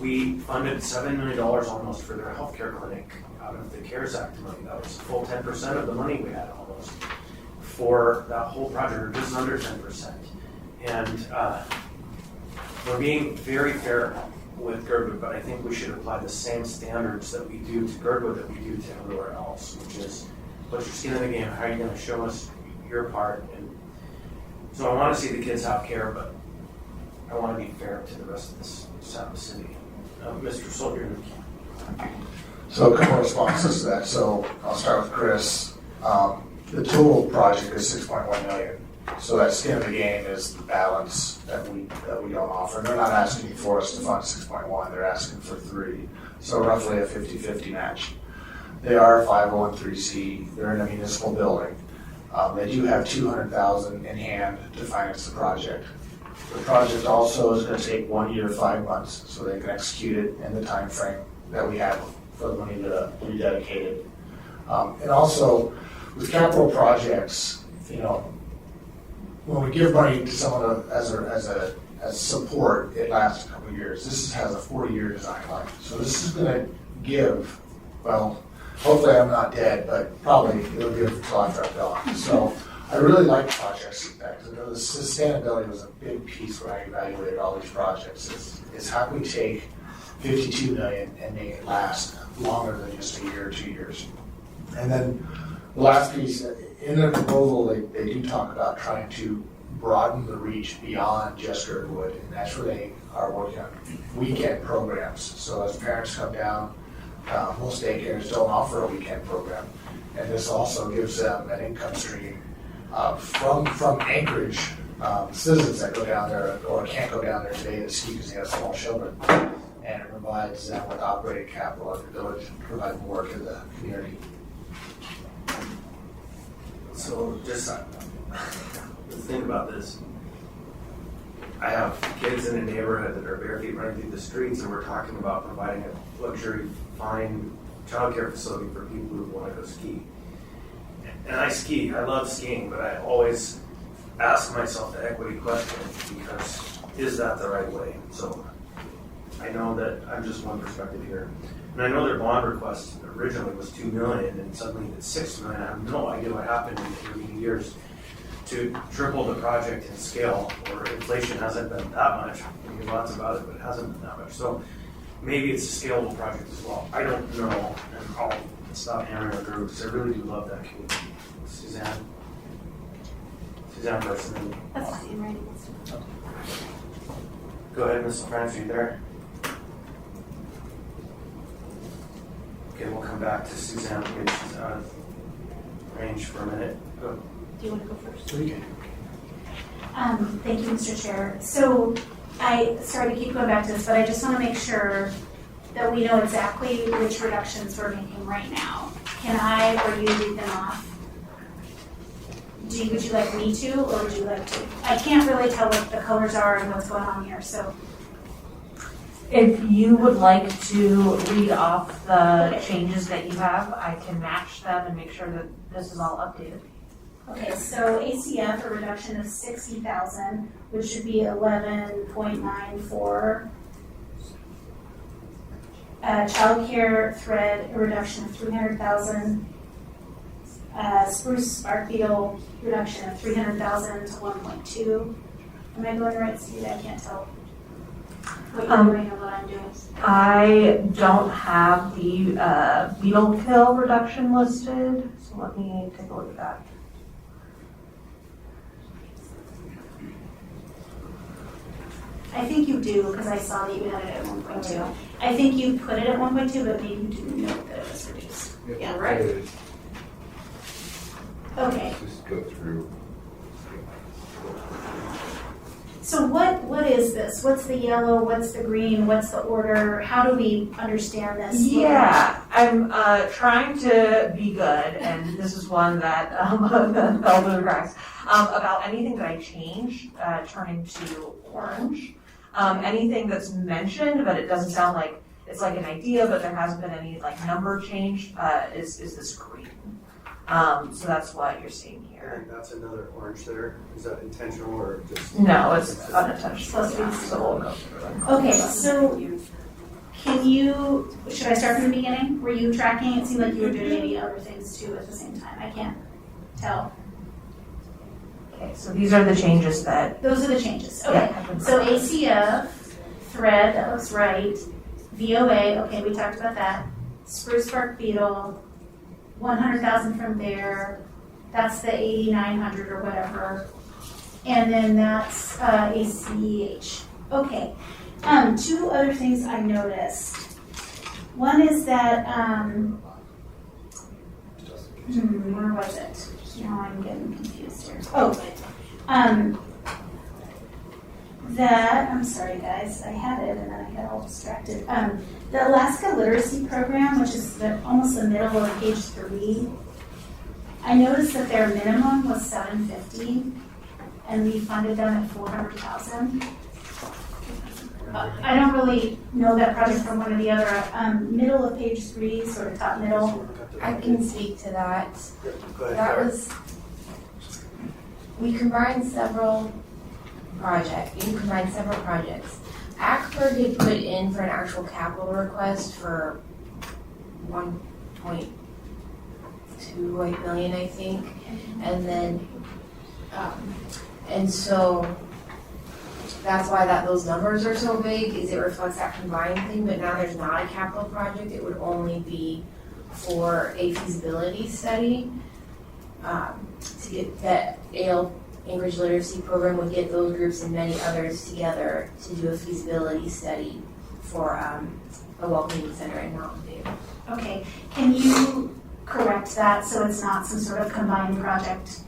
We funded $7 million almost for their healthcare clinic out of the CARES Act money. That was full 10% of the money we had almost for that whole project, or just under 10%. And we're being very fair with Girdwood, but I think we should apply the same standards that we do to Girdwood that we do to everywhere else, which is put your skin in the game. How are you going to show us your part? And so I want to see the kids have care, but I want to be fair to the rest of this side of the city. Mr. Soldier. So a couple of responses to that. So I'll start with Chris. The total project is 6.1 million. So that skin of the game is the balance that we don't offer. They're not asking for us to fund 6.1. They're asking for 3. So roughly a 50-50 match. They are 501(c)(3). They're in a municipal building. They do have $200,000 in hand to finance the project. The project also is going to take 1 year, 5 months, so they can execute it in the time frame that we have for the money to be dedicated. And also, with capital projects, you know, when we give money to someone as support, it lasts a couple of years. This has a 40-year design life, so this is going to give. Well, hopefully I'm not dead, but probably it'll give until after I'm gone. So I really like projects like that, because I know the sustainability was a big piece when I evaluated all these projects. Is how can we take 52 million and make it last longer than just a year or 2 years? And then the last piece, in their proposal, they do talk about trying to broaden the reach beyond just Girdwood, and that's where they are working on weekend programs. So as parents come down, most daycares don't offer a weekend program, and this also gives them an income stream from Anchorage citizens that go down there or can't go down there today to ski because they have small children, and it provides them with operating capital and the ability to provide more to the community. So just think about this. I have kids in a neighborhood that are bare feet running through the streets, and we're talking about providing a luxury, fine childcare facility for people who want to go ski. And I ski. I love skiing, but I always ask myself the equity question, because is that the right way? So I know that I'm just one perspective here. And I know their bond request originally was $2 million, and suddenly it's $6 million. I have no idea what happened in the intervening years to triple the project in scale, or inflation hasn't been that much. We hear lots about it, but it hasn't been that much. So maybe it's a scalable project as well. I don't know, and I'll stop hammering on her because I really do love that community. Suzanne first, and then That's fine, right? go ahead, Mrs. France, are you there? Okay, we'll come back to Suzanne. Maybe she's out of range for a minute. Go. Do you want to go first? Okay. Thank you, Mr. Chair. So sorry to keep going back to this, but I just want to make sure that we know exactly which reductions we're making right now. Can I or you read them off? Would you like me to, or would you like to? I can't really tell what the colors are and what's going on here, so. If you would like to read off the changes that you have, I can match them and make sure that this is all updated. Okay, so ACF, a reduction of 60,000, which should be 11.94. Childcare thread, a reduction of 300,000. Spruce spark beetle, reduction of 300,000 to 1.2. Am I going right, Steve? I can't tell what you're doing and what I'm doing. I don't have the beetle kill reduction listed, so let me take a look at that. I think you do, because I saw that you had it at 1.2. I think you put it at 1.2, but maybe you didn't note that it was reduced. Yeah, right? Okay. Just go through. So what is this? What's the yellow? What's the green? What's the order? How do we understand this? Yeah, I'm trying to be good, and this is one that fell through the cracks. About anything that I change, turning to orange. Anything that's mentioned, but it doesn't sound like it's like an idea, but there hasn't been any like number change, is this green. So that's what you're seeing here. And that's another orange there. Is that intentional or just? No, it's unintentional. Supposed to be So we'll go through them. Okay, so should I start from the beginning? Were you tracking? It seemed like you were doing maybe other things too at the same time. I can't tell. Okay, so these are the changes that. Those are the changes. Okay. So ACF, thread, that looks right. VOA, okay, we talked about that. Spruce bark beetle, 100,000 from there. That's the 8,900 or whatever. And then that's ACH. Okay. Two other things I noticed. One is that, where was it? Now I'm getting confused here. I'm sorry guys, I had it and then I got all distracted. The Alaska Literacy Program, which is almost the middle of page 3, I noticed that their minimum was $750 and we funded them at $400,000. I don't really know that project from one or the other. Middle of page 3, sort of top middle. I can speak to that. Go ahead, That Karen. was, we combined several projects. You combined several projects. ARPA did put in for an actual capital request for 1.28 million, I think, and then, and so that's why those numbers are so big, is it reflects that combined thing, but now there's not a capital project, it would only be for a feasibility study, to get that Anchorage Literacy Program would get those groups and many others together to do a feasibility study for a welcoming center in Mountain View. Okay, can you correct that so it's not some sort of combined project?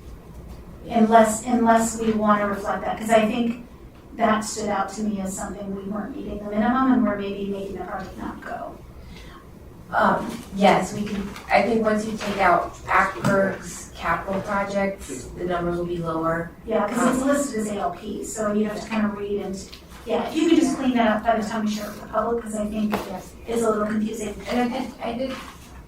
Unless we want to reflect that, because I think that stood out to me as something we weren't meeting the minimum and we're maybe making the project not go. Yes, we can, I think once you take out ACPERG's capital projects, the numbers will be lower. Yeah, because it's listed as ALP, so you have to kind of read and, yeah, if you could just clean that up by the time we share it with the public, because I think it's a little confusing. And I did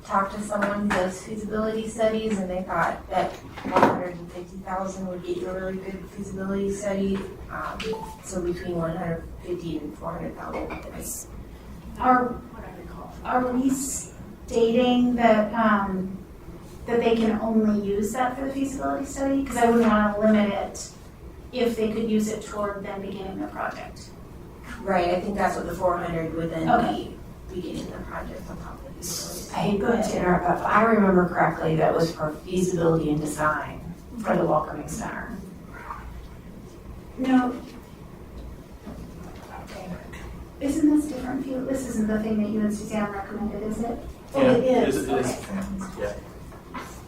talk to someone who does feasibility studies, and they thought that 150,000 would get you a really good feasibility study. So between 150 and 400,000. Are we stating that that they can only use that for the feasibility study? Because I wouldn't want to limit it if they could use it toward then beginning the project. Right, I think that's what the 400 would then Okay. be beginning the project on top of the feasibility. I hate to interrupt, but if I remember correctly, that was for feasibility and design for the Welcoming Center. No. Okay. Isn't this different field? This isn't the thing that you and Suzanne recommended, is it? Oh, Yeah, it is. It is. Okay. Yeah.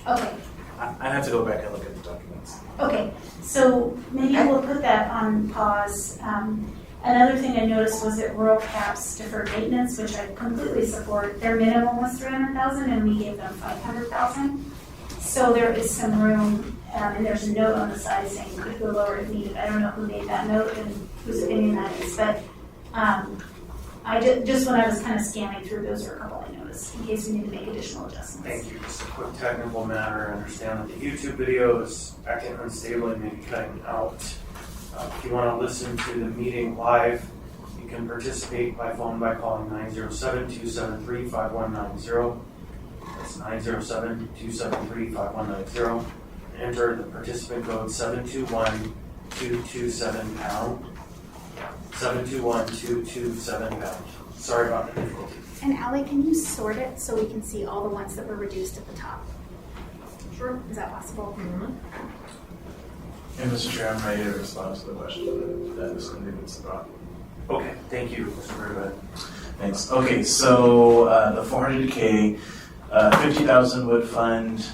Okay. I have to go back and look at the documents. Okay, so maybe we'll put that on pause. Another thing I noticed was that rural caps deferred maintenance, which I completely support. Their minimum was 300,000 and we gave them 500,000. So there is some room, and there's a note on the side saying could go lower if needed. I don't know who made that note and whose opinion that is, but just when I was kind of scanning through, those are a couple I noticed in case we need to make additional adjustments. Thank you. Just a quick technical matter. I understand that the YouTube video is acting unstable and maybe cutting out. If you want to listen to the meeting live, you can participate by phone by calling 907-273-5190. That's 907-273-5190. Enter the participant code 721-227#. 721-227#. Sorry about the difficulty. And Allie, can you sort it so we can see all the ones that were reduced at the top? Sure. Is that possible? Mm-hmm. And Mr. Chair, I'm ready to respond to the question that Ms. David's brought. Okay, thank you, Mr. Bergman. Thanks. Okay, so the 400K, 50,000 would fund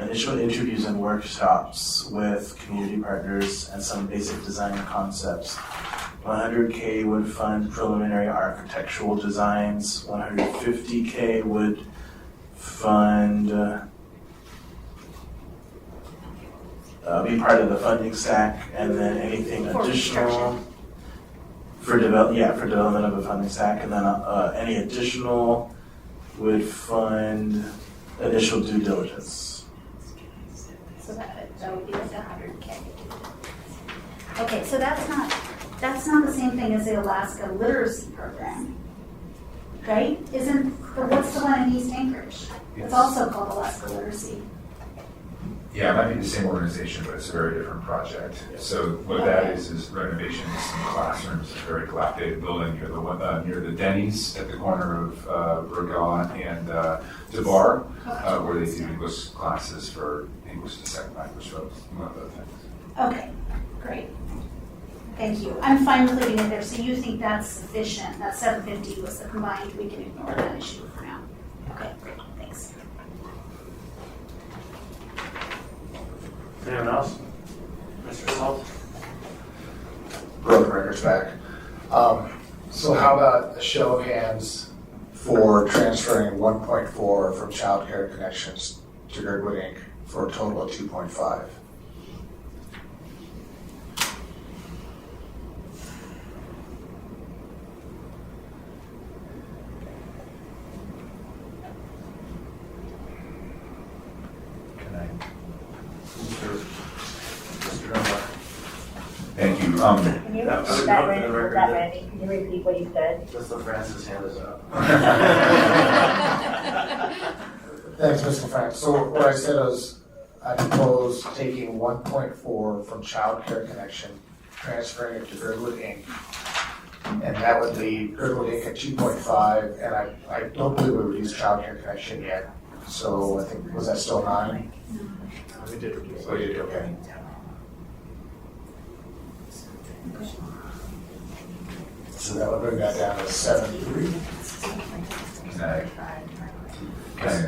initial interviews and workshops with community partners and some basic design concepts. 100K would fund preliminary architectural designs. 150K would fund be part of the funding stack, and then anything additional for development of a funding stack, and then any additional would fund initial due diligence. So that would be like 100K. Okay, so that's not the same thing as the Alaska Literacy Program. right? What's the one in East Anchorage? It's also called Alaska Literacy. Yeah, it might be the same organization, but it's a very different project. So what that is renovations in classrooms, a very dilapidated building near the one near the Denny's at the corner of Burgaw and DeBar, where they do English classes for English as a second language folks, among other things. Okay, great. Thank you. I'm fine with leaving it there. So you think that's sufficient? That 750 was the combined. We can ignore that issue for now. Okay, great. Thanks. Anyone else? Mr. Salt? Broke records back. So how about a show of hands for transferring 1.4 from Child Care Connections to Girdwood Inc. for a total of 2.5? Thank you. Can you repeat that, Randy? Can you repeat what you said? Just the Francis hand is up. Thanks, Mr. Frank. So what I said was, I propose taking 1.4 from Child Care Connection, transferring it to Girdwood Inc. And that would leave Girdwood Inc. at 2.5, and I don't believe we reduced Child Care Connection yet. So I think, was that still 9? We did reduce. Oh, you did, okay. So that would bring that down to 7.3.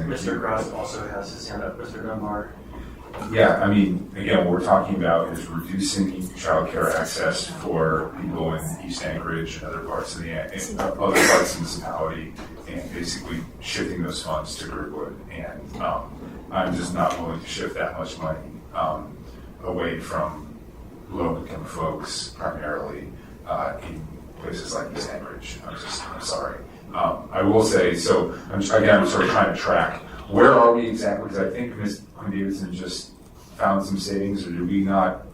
Mr. Gross also has his hand up. Mr. Dunbar? Yeah, I mean, again, what we're talking about is reducing childcare access for people in East Anchorage and other parts of the municipality, and basically shifting those funds to Girdwood. And I'm just not willing to shift that much money away from low-income folks, primarily in places like East Anchorage. I'm sorry. I will say, so I'm sort of trying to track. Where are we exactly? Because I think Ms. Quinn Davidson just found some savings, or did we not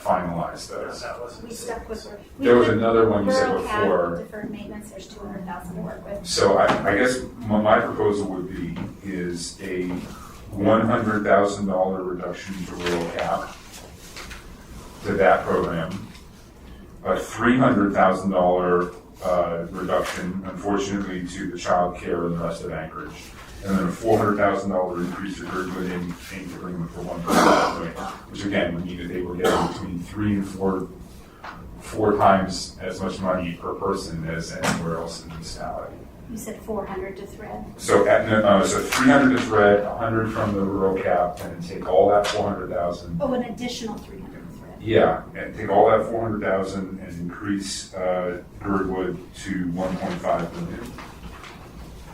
finalize those? We stuck with. There was another one you said rural before. cap, deferred maintenance. There's 200,000 to work with. So I guess my proposal would be is a $100,000 reduction to rural cap to that program, a $300,000 reduction, unfortunately, to the child care and the rest of Anchorage, and then a $400,000 increase to Girdwood Inc. to bring them for 1.5 million, which again would mean that they were getting between 3 and 4 times as much money per person as anywhere else in the municipality. You said 400 to thread. So so 300 to thread, 100 from the rural cap, and then take all that 400,000. Oh, an additional 300 to thread. Yeah, and take all that 400,000 and increase Girdwood to 1.5 million.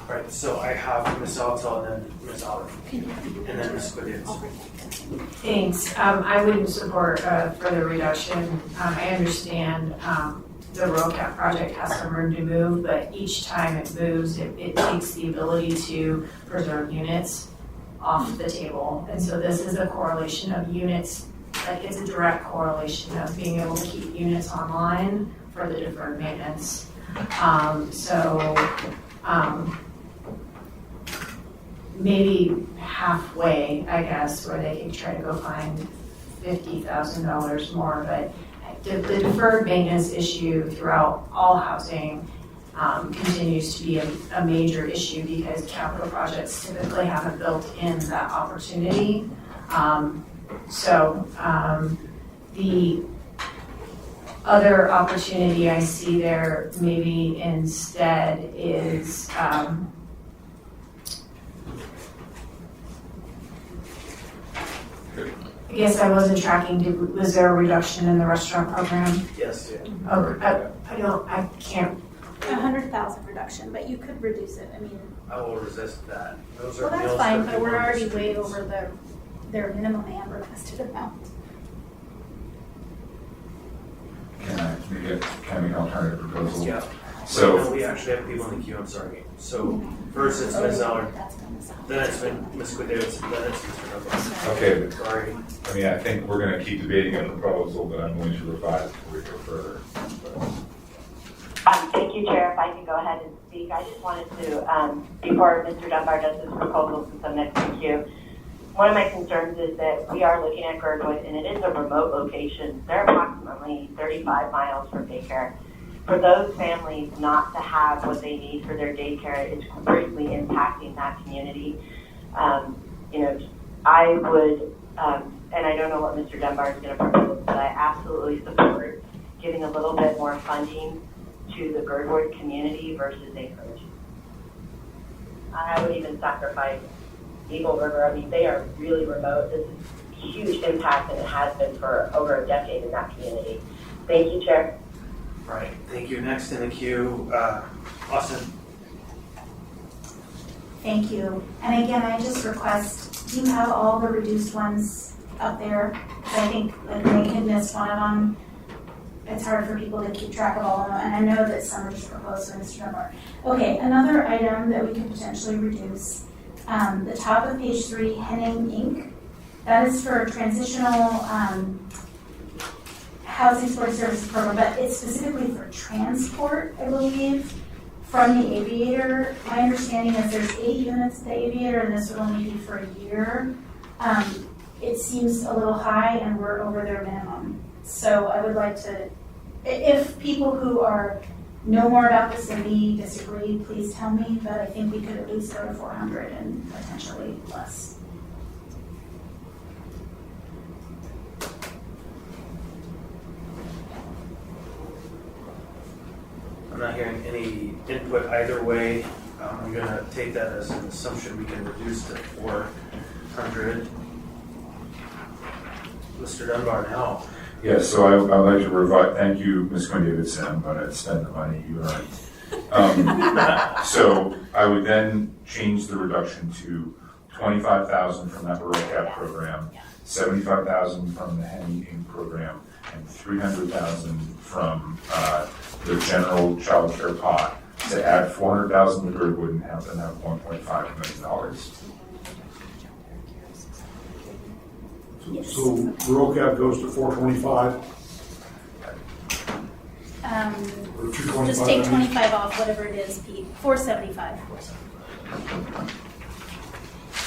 Right, so I have Ms. Altel and then Ms. Olive, and then Ms. Quiditz. Thanks. I wouldn't support further reduction. I understand the rural cap project has some room to move, but each time it moves, it takes the ability to preserve units off the table. And so this is a correlation of units, like it's a direct correlation of being able to keep units online for the deferred maintenance. Maybe halfway, I guess, where they could try to go find $50,000 more, but the deferred maintenance issue throughout all housing continues to be a major issue because capital projects typically haven't built in that opportunity. The other opportunity I see there maybe instead is I guess I wasn't tracking. Was there a reduction in the restaurant program? Yes, yeah. Oh, I can't. 100,000 reduction, but you could reduce it. I mean, I will resist that. Those are well, that's meals fine, for but people we're on the already way streets. over their minimum and requested amount. Can I make an alternative proposal? Yeah. So No, we actually have people in the queue, I'm sorry. So first it's Ms. Zeller, then it's Ms. Quiditz, then it's Mr. Dunbar. okay, Sorry. I mean, I think we're going to keep debating a proposal, but I'm going to revise before we go further. Thank you you, Chair. If I can go ahead and speak, I just wanted to, before Mr. Dunbar does his proposal, since I'm next in queue, one of my concerns is that we are looking at Girdwood, and it is a remote location. They're approximately 35 miles from daycare. For those families not to have what they need for their daycare, it's greatly impacting that community. I would, and I don't know what Mr. Dunbar is going to propose, but I absolutely support giving a little bit more funding to the Girdwood community versus Anchorage. I would even sacrifice Eagle River. I mean, they are really remote. This is a huge impact, and it has been for over a decade in that community. Thank you, Chair. Right, thank you. Next in the queue, Austin. Thank you. And again, I just request, do you have all the reduced ones up there? I think like Meg had missed one of them. It's hard for people to keep track of all of them, and I know that some are just proposed to Mr. Dunbar. Okay, another item that we could potentially reduce, the top of page 3, Henning Inc. That is for transitional housing support services program, but it's specifically for transport, I believe, from the Aviator. My understanding is there's 8 units at the Aviator, and this would only be for a year. It seems a little high, and we're over their minimum. So I would like to, if people who know more about this than me disagree, please tell me, but I think we could at least go to 400 and potentially less. I'm not hearing any input either way. I'm going to take that as an assumption we can reduce to 400. Mr. Dunbar now. Yes, so I would like to provide, thank you, Ms. Quinn Davidson, I'm going to spend the money you earned. So I would then change the reduction to $25,000 from that rural cap program, $75,000 from the Henny Inc. program, and $300,000 from the general child care pot to add $400,000 to Girdwood and have $1.5 million. So rural cap goes to 425? Or 225? Just take 25 off, whatever it is, Pete. 475.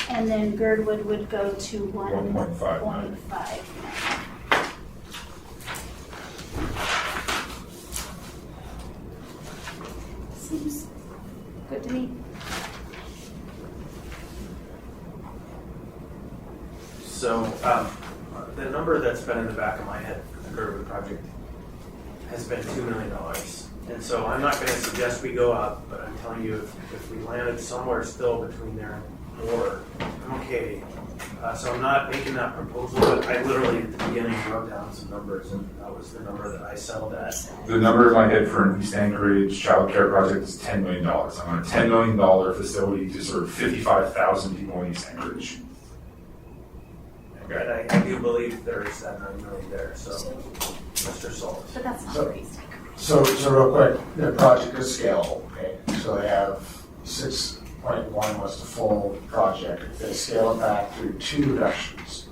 And then Girdwood would go to 1.5. Seems good to me. So the number that's been in the back of my head for the Girdwood project has been $2 million. And so I'm not going to suggest we go up, but I'm telling you, if we landed somewhere still between there and more, I'm okay. So I'm not making that proposal, but I literally at the beginning wrote down some numbers, and that was the number that I settled at. The number in my head for an East Anchorage child care project is $10 million. I'm on a $10 million facility to serve 55,000 people in East Anchorage. And I do believe there is that $9 million there, so Mr. Salt. But that's not great. So real quick, the project is scalable, okay? So they have 6.1 was the full project. If they scale it back through 2 reductions,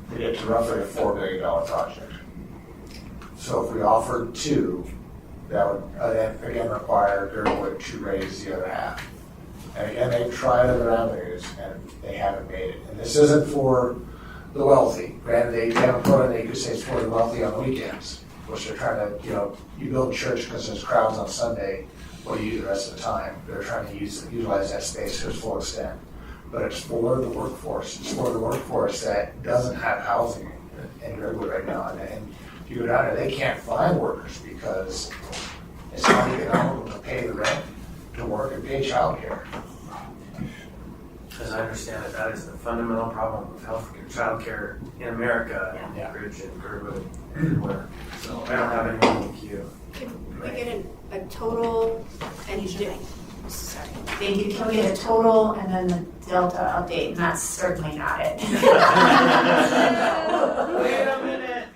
they get to roughly a $4 billion project. So if we offered 2, that would again require Girdwood to raise the other half. And again, they've tried other avenues and they haven't made it. And this isn't for the wealthy. Granted, they haven't put in, they could say it's for the wealthy on the weekends, which they're trying to, you build church because there's crowds on Sunday. What do you do the rest of the time? They're trying to utilize that space to its full extent. But it's for the workforce. It's for the workforce that doesn't have housing in Girdwood right now. And if you go down there, they can't find workers because it's not economical to pay the rent to work and pay childcare. As I understand it, that is the fundamental problem with healthcare, childcare in America, and Anchorage and Girdwood, everywhere. So I don't have anyone in the queue. Can we get a total, and you should, sorry, thank you, can we get a total and then the Delta update, and that's certainly not it. Wait a minute.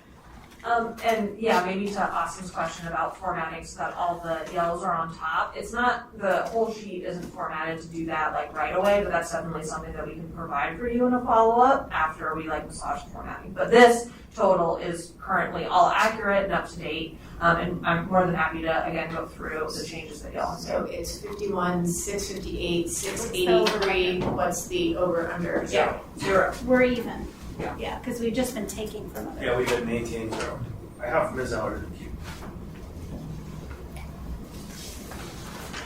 And yeah, maybe to Austin's question about formatting so that all the yellows are on top. It's not, the whole sheet isn't formatted to do that like right away, but that's definitely something that we can provide for you in a follow-up after we like massage the formatting. But this total is currently all accurate and up to date. And I'm more than happy to, again, go through the changes that y'all have So made. it's 51, 658, 683. What's the over under? Yeah, 0. We're even. Yeah. Yeah, because we've just been taking from other. Yeah, we've been maintaining zero. I have Ms. Eller to keep.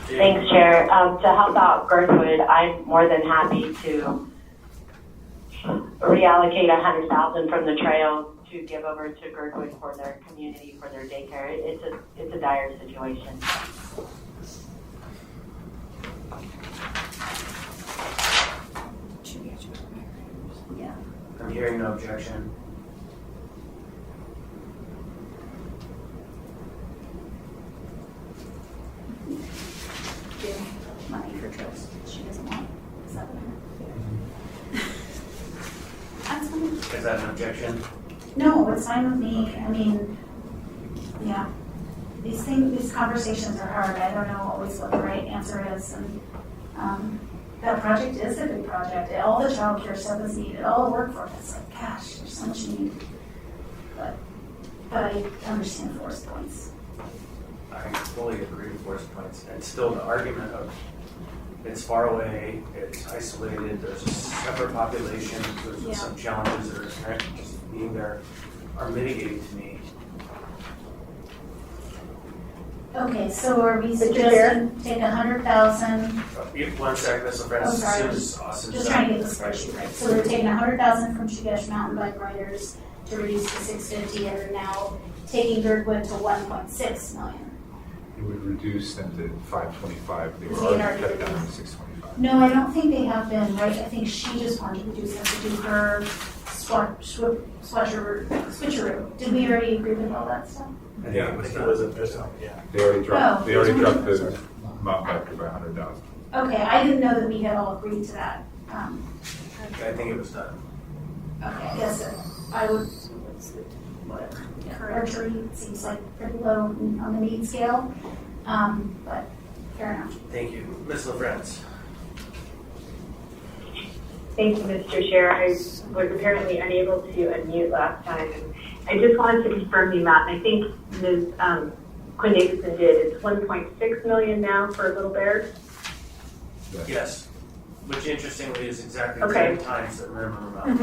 Thanks, Chair. To help out Girthwood, I'm more than happy to reallocate $100,000 from the trail to give over to Girthwood for their community, for their daycare. It's a dire situation. Yeah. I'm hearing no objection. Give money for trips she doesn't want. Is that what That's fine. Is that an objection? No, it's fine with me. I mean, yeah. These conversations are hard. I don't know always what the right answer is. And that project is a good project. All the childcare stuff is needed. All the work for it. It's like, gosh, there's so much need. But I understand Forest Points. I fully agree with Forest Points. And still the argument of it's far away, it's isolated, there's a separate population, there's some challenges that are inherent in just being there are mitigating to me. Okay, so are we suggesting take 100,000? 1 second, Mr. Francis. sorry. As soon as Austin Just trying to get the spreadsheet right. So we're taking 100,000 from Chigash Mountain Bike Riders to reduce to 650, and we're now taking Girdwood to 1.6 million. It would reduce them to 525. They were Is he already cut already down to 625. No, I don't think they have been, right? I think she just wanted to reduce them to do her switcheroo. Did we already agree with all that stuff? Yeah, I think it was a percent, yeah. they already dropped. Oh, They already it's dropped only- the mountain biker by 100,000. Okay, I didn't know that we had all agreed to that. I think it was done. Okay, I guess I would, whatever. Yeah, archery seems like pretty low on the need scale, but fair enough. Thank you. Ms. LaFrance. Thank you, Mr. Chair. I was apparently unable to unmute last time. I just wanted to confirm the amount, and I think Ms. Quinn Davidson did. It's 1.6 million now for Little Bear. Yes. Which interestingly is exactly Okay. 10 times the minimum amount.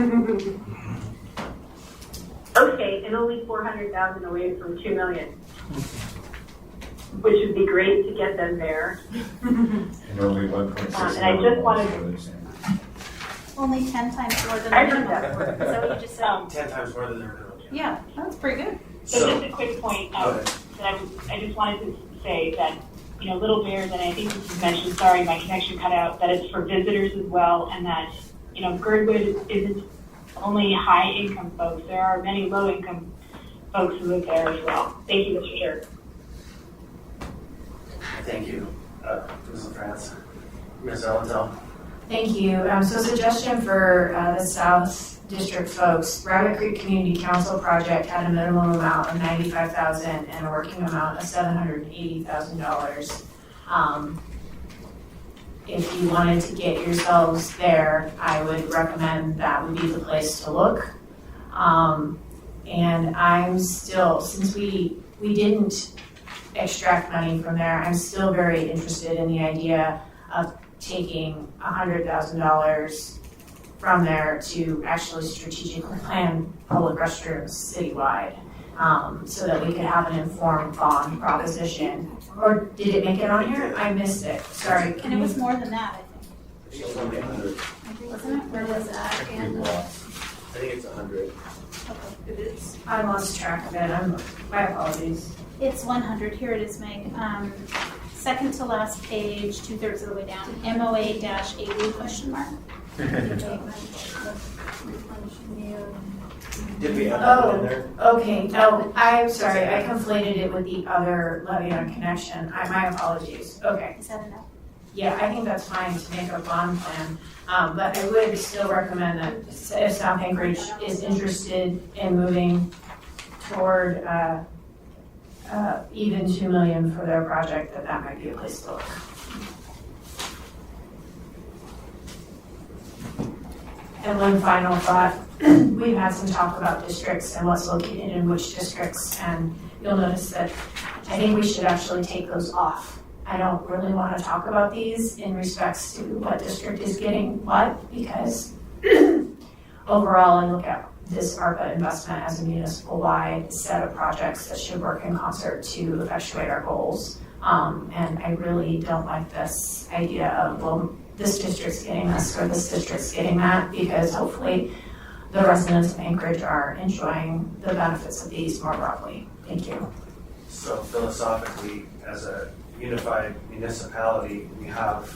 Okay, and only 400,000 away from 2 million, which would be great to get them there. And only 1.6 And I just wanted Only 10 times more than I the heard minimum. that. Is that what you just said? 10 times more than their minimum. Yeah, that's pretty good. So just a quick point Go ahead. that I just wanted to say that, you know, Little Bears, and I think this was mentioned, sorry, my connection cut out, that it's for visitors as well, and that, you know, Girdwood isn't only high-income folks. There are many low-income folks who live there as well. Thank you, Mr. Chair. Thank you, Ms. LaFrance. Ms. Allentown. Thank you. So suggestion for the South District folks, Rabbit Creek Community Council project had a minimum amount of $95,000 and a working amount of $780,000. If you wanted to get yourselves there, I would recommend that would be the place to look. And I'm still, since we didn't extract money from there, I'm still very interested in the idea of taking $100,000 from there to actually strategically plan public restrooms citywide, so that we could have an informed bond proposition. Or did it make it on here? I missed it. Sorry. And it was more than that, I think. It's only 100. Wasn't it? Where was that? I think it's 100. It is. I lost track of it. My apologies. It's 100. Here it is, Meg. Second to last page, 2/3 of the way down. MOA-AU question mark. Did we have that in there? Okay. No, I'm sorry. I conflated it with the other levy on connection. My apologies. Okay. Is that enough? Yeah, I think that's fine to make a bond plan. But I would still recommend that if South Anchorage is interested in moving toward even 2 million for their project, that might be a place to look. And one final thought, we've had some talk about districts and what's located in which districts, and you'll notice that I think we should actually take those off. I don't really want to talk about these in respects to what district is getting what, because overall I look at this ARPA investment as a municipal-wide set of projects that should work in concert to effectuate our goals. And I really don't like this idea of, well, this district's getting this or this district's getting that, because hopefully the residents of Anchorage are enjoying the benefits of these more broadly. Thank you. So philosophically, as a unified municipality, we have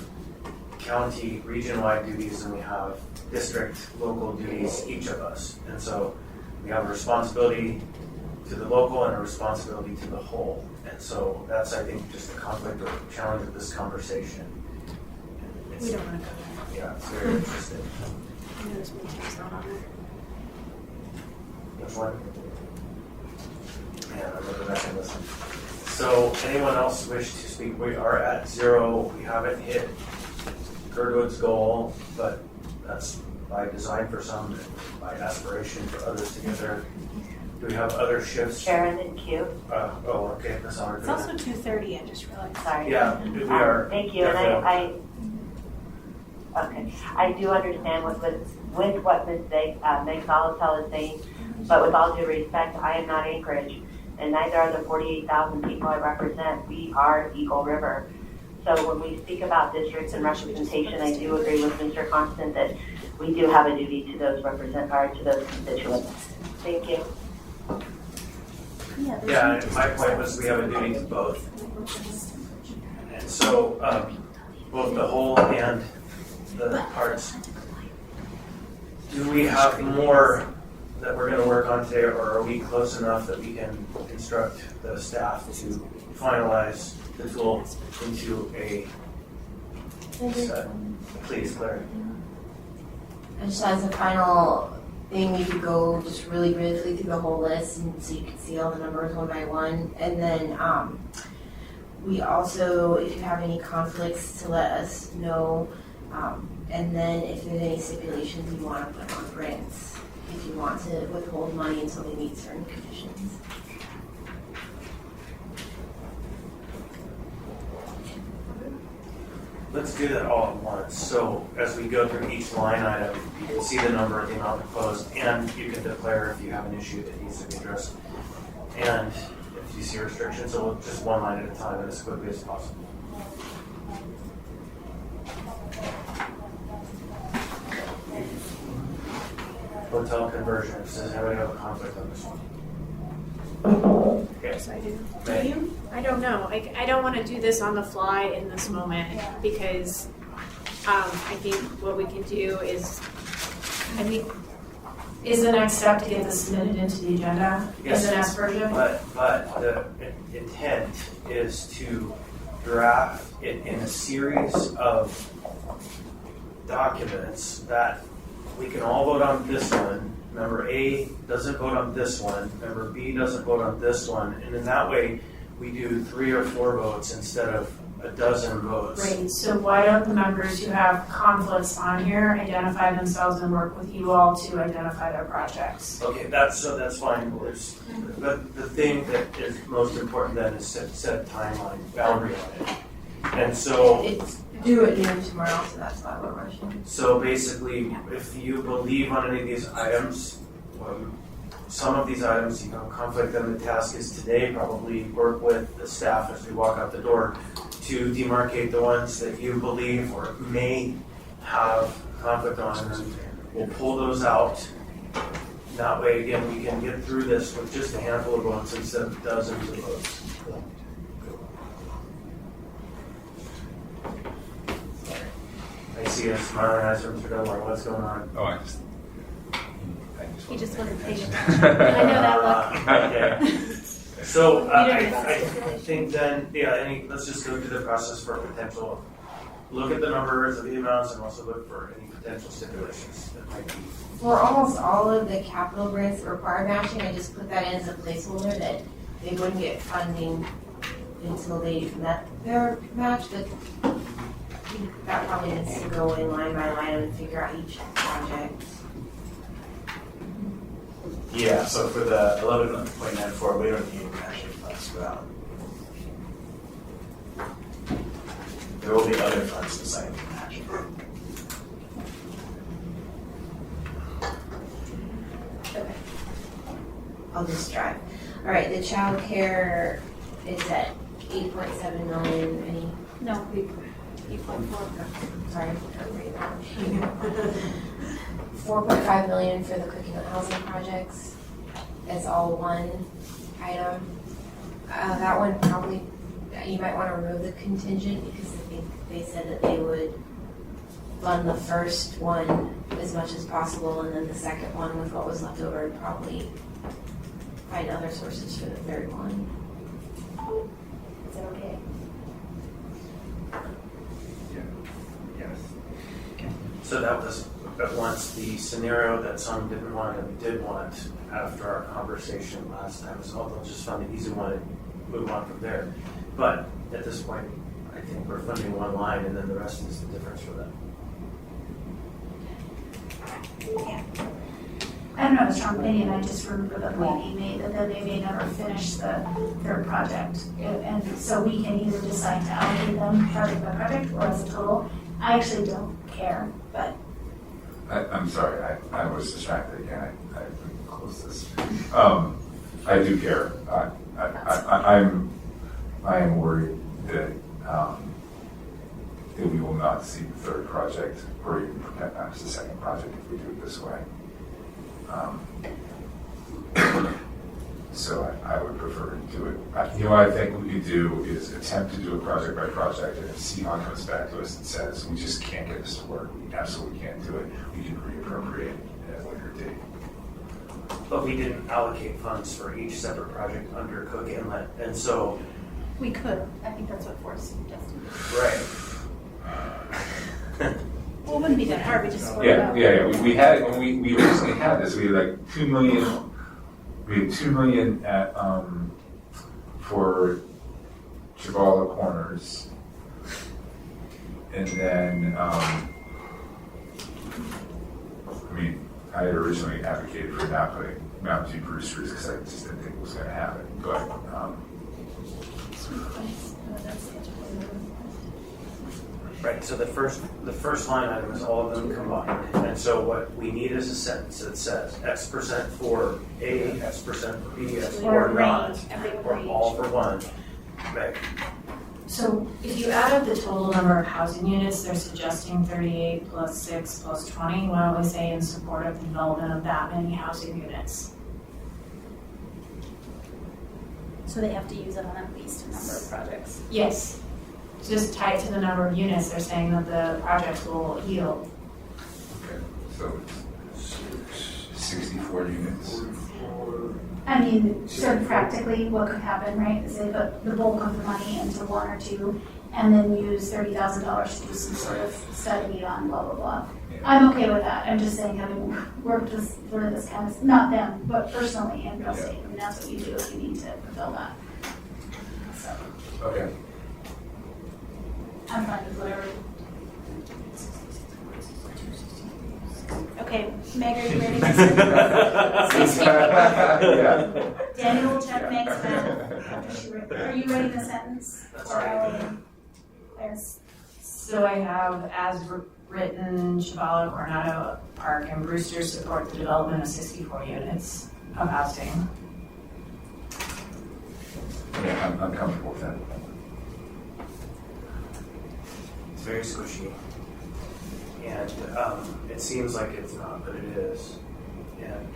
county region-wide duties and we have district local duties, each of us. And so we have a responsibility to the local and a responsibility to the whole. And so that's, I think, just a conflict or challenge of this conversation. We don't want to go there. Yeah, it's very interesting. I know this meeting's not on there. Which one? Yeah, I'm going to go back and listen. So anyone else wish to speak? We are at 0. We haven't hit Girdwood's goal, but that's by design for some and by aspiration for others to get there. Do we have other shifts? Sharon and Q. Okay, that's all. It's also 2:30, I just realized. Sorry. Yeah, we are. Thank you, and I do understand with what Ms. Meg Solotel is saying, but with all due respect, I am not Anchorage, and neither are the 48,000 people I represent. We are Eagle River. So when we speak about districts and representation, I do agree with Mr. Constant that we do have a duty to those constituents. Thank you. Yeah, my point was we have a duty to both. And so both the whole and the parts. Do we have more that we're going to work on today, or are we close enough that we can instruct the staff to finalize the tool into a set? Please, Claire. And just as a final thing, we could go just really briefly through the whole list, and so you can see all the numbers one by one. And then we also, if you have any conflicts, to let us know. And then if there's any stipulations you want to put on grants, if you want to withhold money until they meet certain conditions. Let's do that all at once. So as we go through each line item, you can see the number, the amount proposed, and you can declare if you have an issue that needs to be addressed. And if you see restrictions, so we'll just one line at a time and as quickly as possible. Hotel conversions. Does anybody have a conflict on this one? Okay. Yes, I do. Do you? I don't know. I don't want to do this on the fly in this moment because I think what we can do is, Is the next step to get this submitted into the agenda Yes. as an S version? But the intent is to draft it in a series of documents that we can all vote on this one. Member A doesn't vote on this one. Member B doesn't vote on this one. And in that way, we do 3 or 4 votes instead of a dozen votes. Great, so why don't the members who have conflicts on here identify themselves and work with you all to identify their projects? Okay, that's fine. But the thing that is most important then is set a timeline, boundary on it. And so It's due at noon tomorrow, so that's why we're rushing. So basically, if you believe on any of these items, some of these items you have conflict, then the task is today probably work with the staff as we walk out the door to demarcate the ones that you believe or may have conflict on, and then we'll pull those out. That way, again, we can get through this with just a handful of votes instead of dozens of votes. I see a smiling eyes from Mr. Delmore. What's going on? Oh, He just wasn't paying attention. I know that look. Okay. So I think then, let's just go through the process for potential look at the numbers of the amounts and also look for any potential stipulations that might be. For almost all of the capital grants that require matching, I just put that in as a placeholder that they wouldn't get funding until they met their match, but I think that probably needs to go in line by line and figure out each project. Yeah, so for the 11.94, we don't need matching funds for that one. There will be other funds deciding to match. Okay. I'll just drive. All right, the child care is at 8.7 million. Any? No. 8.4. Sorry, 4.5 million for the cooking and housing projects. It's all one item. That one probably, you might want to remove the contingent because I think they said that they would fund the first one as much as possible, and then the second one with what was left over and probably find other sources for the third one. Is that okay? Yes. So that was at once the scenario that some didn't want and did want after our conversation last time. So they'll just fund the easy one and move on from there. But at this point, I think we're funding one line and then the rest is the difference for them. Yeah. I don't have a strong opinion, I just remember the point he made, that then they may never finish the third project. And so we can either decide to allocate them project by project or as a total. I actually don't care, but. I'm sorry, I was distracted again. I couldn't close this. I do care. I am worried that we will not see the third project or even perhaps the second project if we do it this way. So I would prefer to do it. What I think we could do is attempt to do it project by project, and if CHON comes back to us and says, we just can't get this to work, we absolutely can't do it, we can reappropriate at a later date. But we didn't allocate funds for each separate project under Cook Inlet, and so. We could. I think that's what Forrest suggested. Right. Well, it wouldn't be that hard. We just work it out. Yeah. We had, when we originally had this, we had like $2 million. We had $2 million at for Chibala Corners, and then I had originally advocated for not putting Mountain View Brewsters because I just didn't think it was going to happen. But right. So the first line item is all of them combined, and so what we need is a sentence that says X% for A, X% for B, X for not, or all for one. Right. So if you add up the total number of housing units, they're suggesting 38 plus 6 plus 20. Why don't we say in support of the development of that many housing units? So they have to use it on at least a number of projects. Yes. Just tied to the number of units they're saying that the projects will yield. okay, so it's 64 units. I mean, so practically what could happen, right, is they put the bulk of the money into one or two and then use $30,000 to do some sort of study on blah, blah, blah. Yeah. I'm okay with that. I'm just saying, having worked with sort of this kind of, not them, but personally in real estate. I mean, that's what you do if you need to fulfill that. So, Okay. I'm fine with whatever. Okay, Meg, are you ready to Yeah. Daniel will check Meg's math after she are you writing the sentence? Or Claire's? So I have as written, Chibala, Coronado Park, and Brewster support the development of 64 units of housing. Yeah, I'm comfortable with that. It's very squishy. And it seems like it's not, but it is. And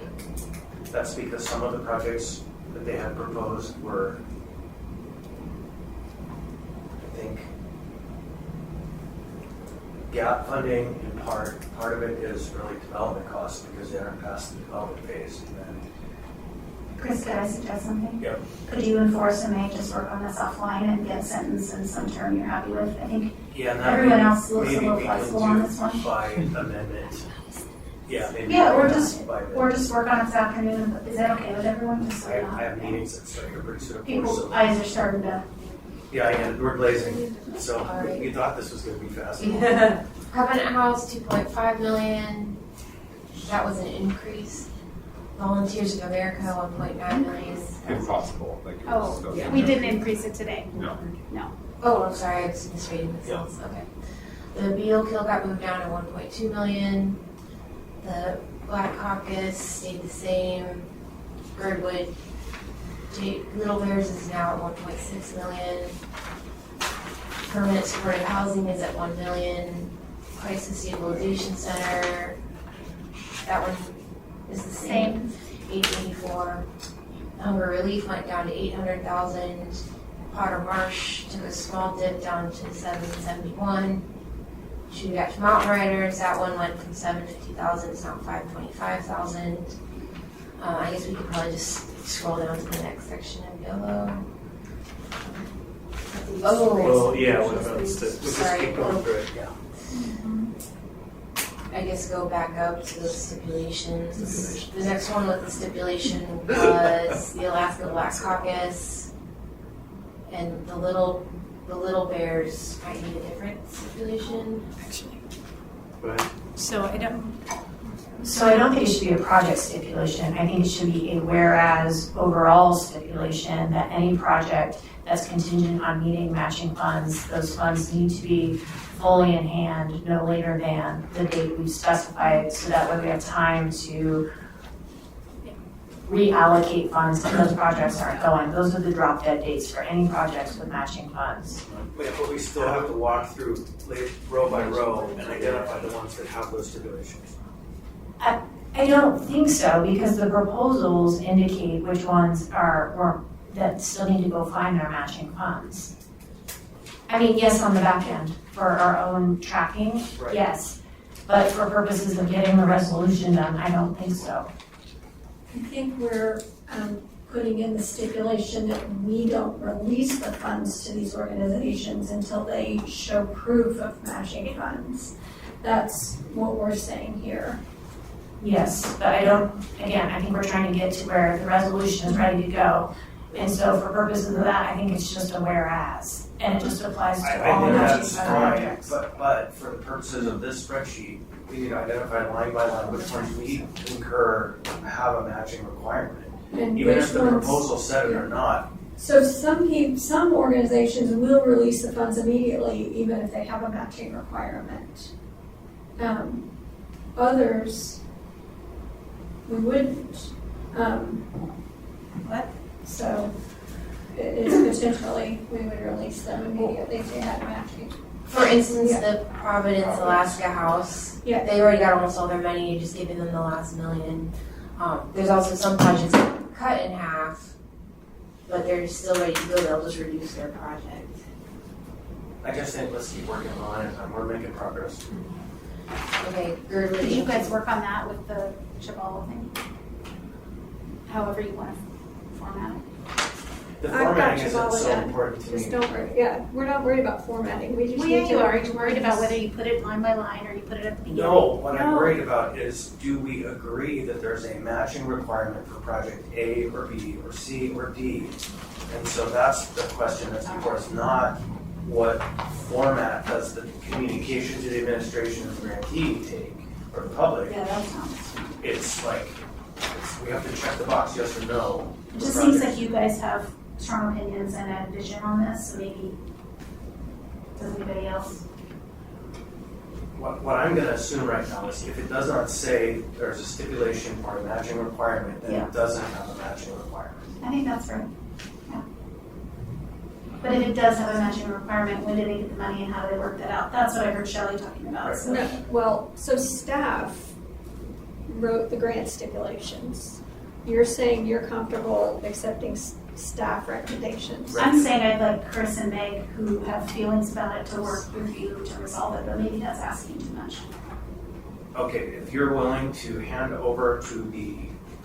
that's because some of the projects that they had proposed were, I think, gap funding in part. Part of it is really development costs because they aren't past the development phase. And then Chris, could I suggest something? Yep. Could you and Forrest and May just work on this offline and get a sentence and some term you're happy with? I think Yeah, and that everyone maybe- else looks a maybe little we can flexible on do this one. by amendment. Yeah, maybe. Yeah, or by just work on it this afternoon. Is that okay with everyone? Just so I we're not- have meetings that start here pretty soon. People's So, eyes are starting to. yeah, I get it. We're blazing. So Alright. we thought this was gonna be fast. Covenant House, 2.5 million. That was an increase. Volunteers of America, 1.9 million. Impossible, like. Oh, it's- we didn't increase it today. No. Oh, I'm sorry, I was misreading the cells. Okay. The Beal Kill got moved down to 1.2 million. The Black Caucus stayed the same. Girdwood, Little Bears is now at 1.6 million. Permanent supportive housing is at 1 million. Crisis Stabilization Center, that one is the same, 884. Hunger Relief went down to 800,000. Potter Marsh took a small dip down to 771. Chugach Mountain Riders, that one went from 750,000 to now 525,000. I guess we could probably just scroll down to the next section of yellow. Well, yeah, what about this? We'll just Sorry. keep going through it, yeah. I guess go back up to the stipulations. The next one with the stipulation was the Alaska Black Caucus. And the little bears might need a different stipulation. Go ahead. So I don't think it should be a project stipulation. I think it should be a whereas overall stipulation that any project that's contingent on meeting matching funds, those funds need to be fully in hand no later than the date we've specified, so that way we have time to reallocate funds if those projects aren't going. Those are the drop dead dates for any projects with matching funds. But we still have to walk through row by row and identify the ones that have those stipulations. I don't think so, because the proposals indicate which ones that still need to go find their matching funds. I mean, yes, on the back end, for our own tracking, Right. yes. But for purposes of getting the resolution done, I don't think so. I think we're putting in the stipulation that we don't release the funds to these organizations until they show proof of matching funds. That's what we're saying here. Yes, but I think we're trying to get to where the resolution is ready to go. And so for purposes of that, I think it's just a whereas, and it just applies to I all think matching that's fund fine, projects. but for the purposes of this spreadsheet, we need to identify line by line which ones we concur have a matching requirement. And Even which if the ones- proposal said it or not. So some organizations will release the funds immediately, even if they have a matching requirement. Others, we wouldn't. So it's potentially, we would release them immediately if they had matching. For instance, the Providence, Alaska house, Yeah. they already got almost all their money, you're just giving them the last million. There's also some projects that cut in half, but they're still ready to go, they'll just reduce their project. I just think let's keep working on it, we're making progress. Okay, Girdwood. Did you guys work on that with the Chabala thing? However you want to format it. The I've got formatting you isn't all with so that. important to me. Just don't worry, yeah, we're not worried about formatting, we just Well, need yeah, to. you are. You're worried about whether you put it line by line or you put it at the beginning. No, what I'm No. worried about is, do we agree that there's a matching requirement for project A or B or C or D? And so that's the question that's before us, not what format does the communication to the administration and the grantee take, or the public? Yeah, that sounds. It's like, we have to check the box, yes or no. It just seems like you guys have strong opinions and a vision on this, so maybe, does anybody else? What I'm gonna assume right now is if it does not say there's a stipulation or a matching requirement, then Yeah. it doesn't have a matching requirement. I think that's right, yeah. But if it does have a matching requirement, when do they get the money and how do they work that out? That's what I heard Shelley talking about, so. No, well, so staff wrote the grant stipulations. You're saying you're comfortable accepting staff recommendations. I'm saying I'd like Chris and Meg, who have feelings about it, to work with you to resolve it, but maybe that's asking too much. Okay, if you're willing to hand over to the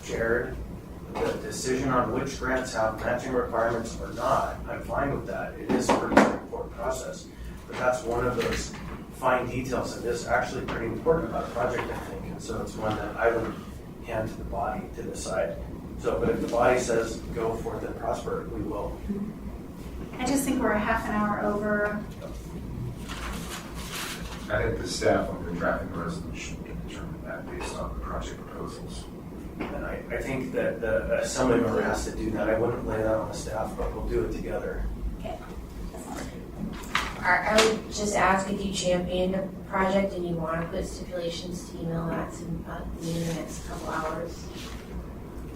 Jared, the decision on which grants have matching requirements or not, I'm fine with that. It is a pretty straightforward process. But that's one of those fine details that is actually pretty important about a project, I think. And so it's one that I would hand to the body to decide. So, but if the body says go forth and prosper, we will. I just think we're a half an hour over. I think the staff, when they're drafting the resolution, can determine that based on the project proposals. And I think that the assembly member has to do that. I wouldn't lay that on the staff, but we'll do it together. Okay. I would just ask if you champion a project and you want to put stipulations to email that to me in the next couple hours.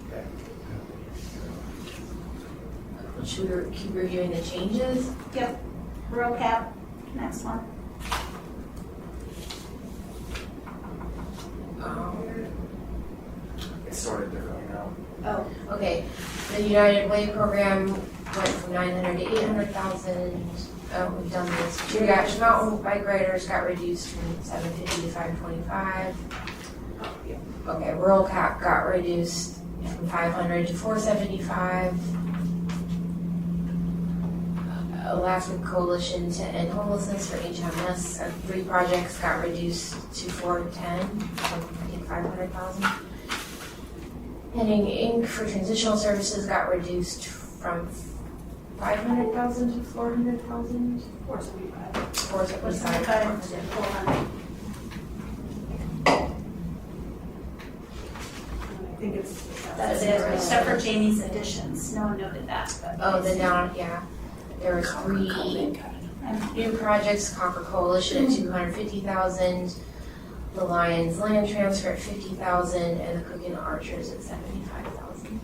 Okay. Should we keep reviewing the changes? Yep. Rural cap, next one. It's sorted differently now. Oh, okay. The United Way program went from 900 to 800,000. We've done this. Tree Action Mountain bike riders got reduced from 750 to 525. Okay, rural cap got reduced from 500 to 475. Alaska Coalition to End Homelessness for HMS, 3 projects got reduced to 410, from I think 500,000. Heading Inc. for transitional services got reduced from 500,000 to 400,000. 475. 475. 400. I think it's. That's it, except for Jamie's additions. No one noted that. But Oh, the down, yeah. There was 3 new projects, Conquer Coalition at 250,000, the Lions Land Transfer at 50,000, and the Cooking Archers at 75,000.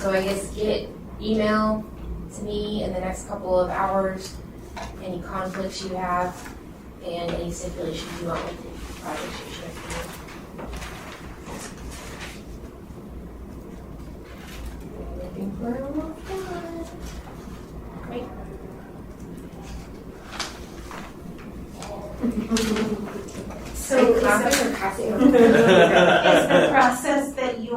So I guess get email to me in the next couple of hours, any conflicts you have, and any stipulations you want with the project you should have. I think we're almost done. Great. So is the process that you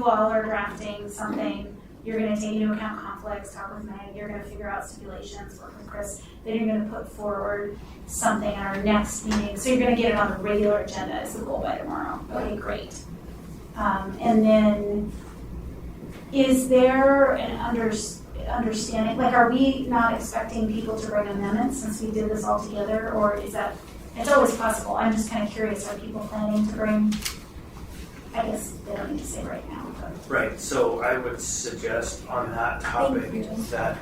all are drafting something, you're gonna take into account conflicts, talk with Meg, you're gonna figure out stipulations, work with Chris, then you're gonna put forward something at our next meeting, so you're gonna get it on the regular agenda as the goal by tomorrow. Okay, great. And then, is there an understanding, like, are we not expecting people to bring amendments since we did this all together, or is that, it's always possible, I'm just kind of curious, are people planning to bring, I guess they don't need to say right now, but. Right, so I would suggest on that topic that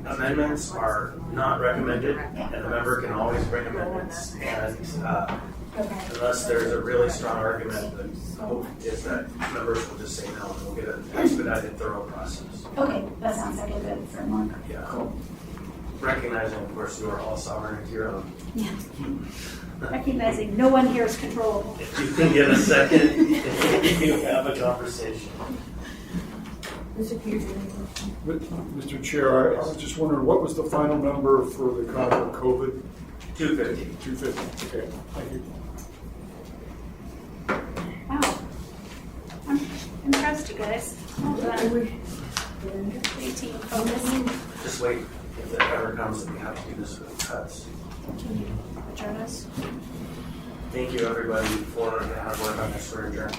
amendments are not recommended, and the member can always bring amendments. And unless there's a really strong argument, the hope is that members will just say no, and we'll get an expedited, thorough process. Okay, that sounds like a good framework. Yeah. Cool. Recognizing, of course, you are all sovereign of your own. Yeah. Recognizing no one here is controllable. If you can get a second, you have a conversation. Mr. Chair, I was just wondering, what was the final number for the COVID? 250. 250, okay, thank you. Wow. I'm impressed, you guys. Well done. 18 focus. Just wait, if it ever comes that we have to do this with cuts. Can you adjourn us? Thank you, everybody, for the hard work on this. We're adjourned.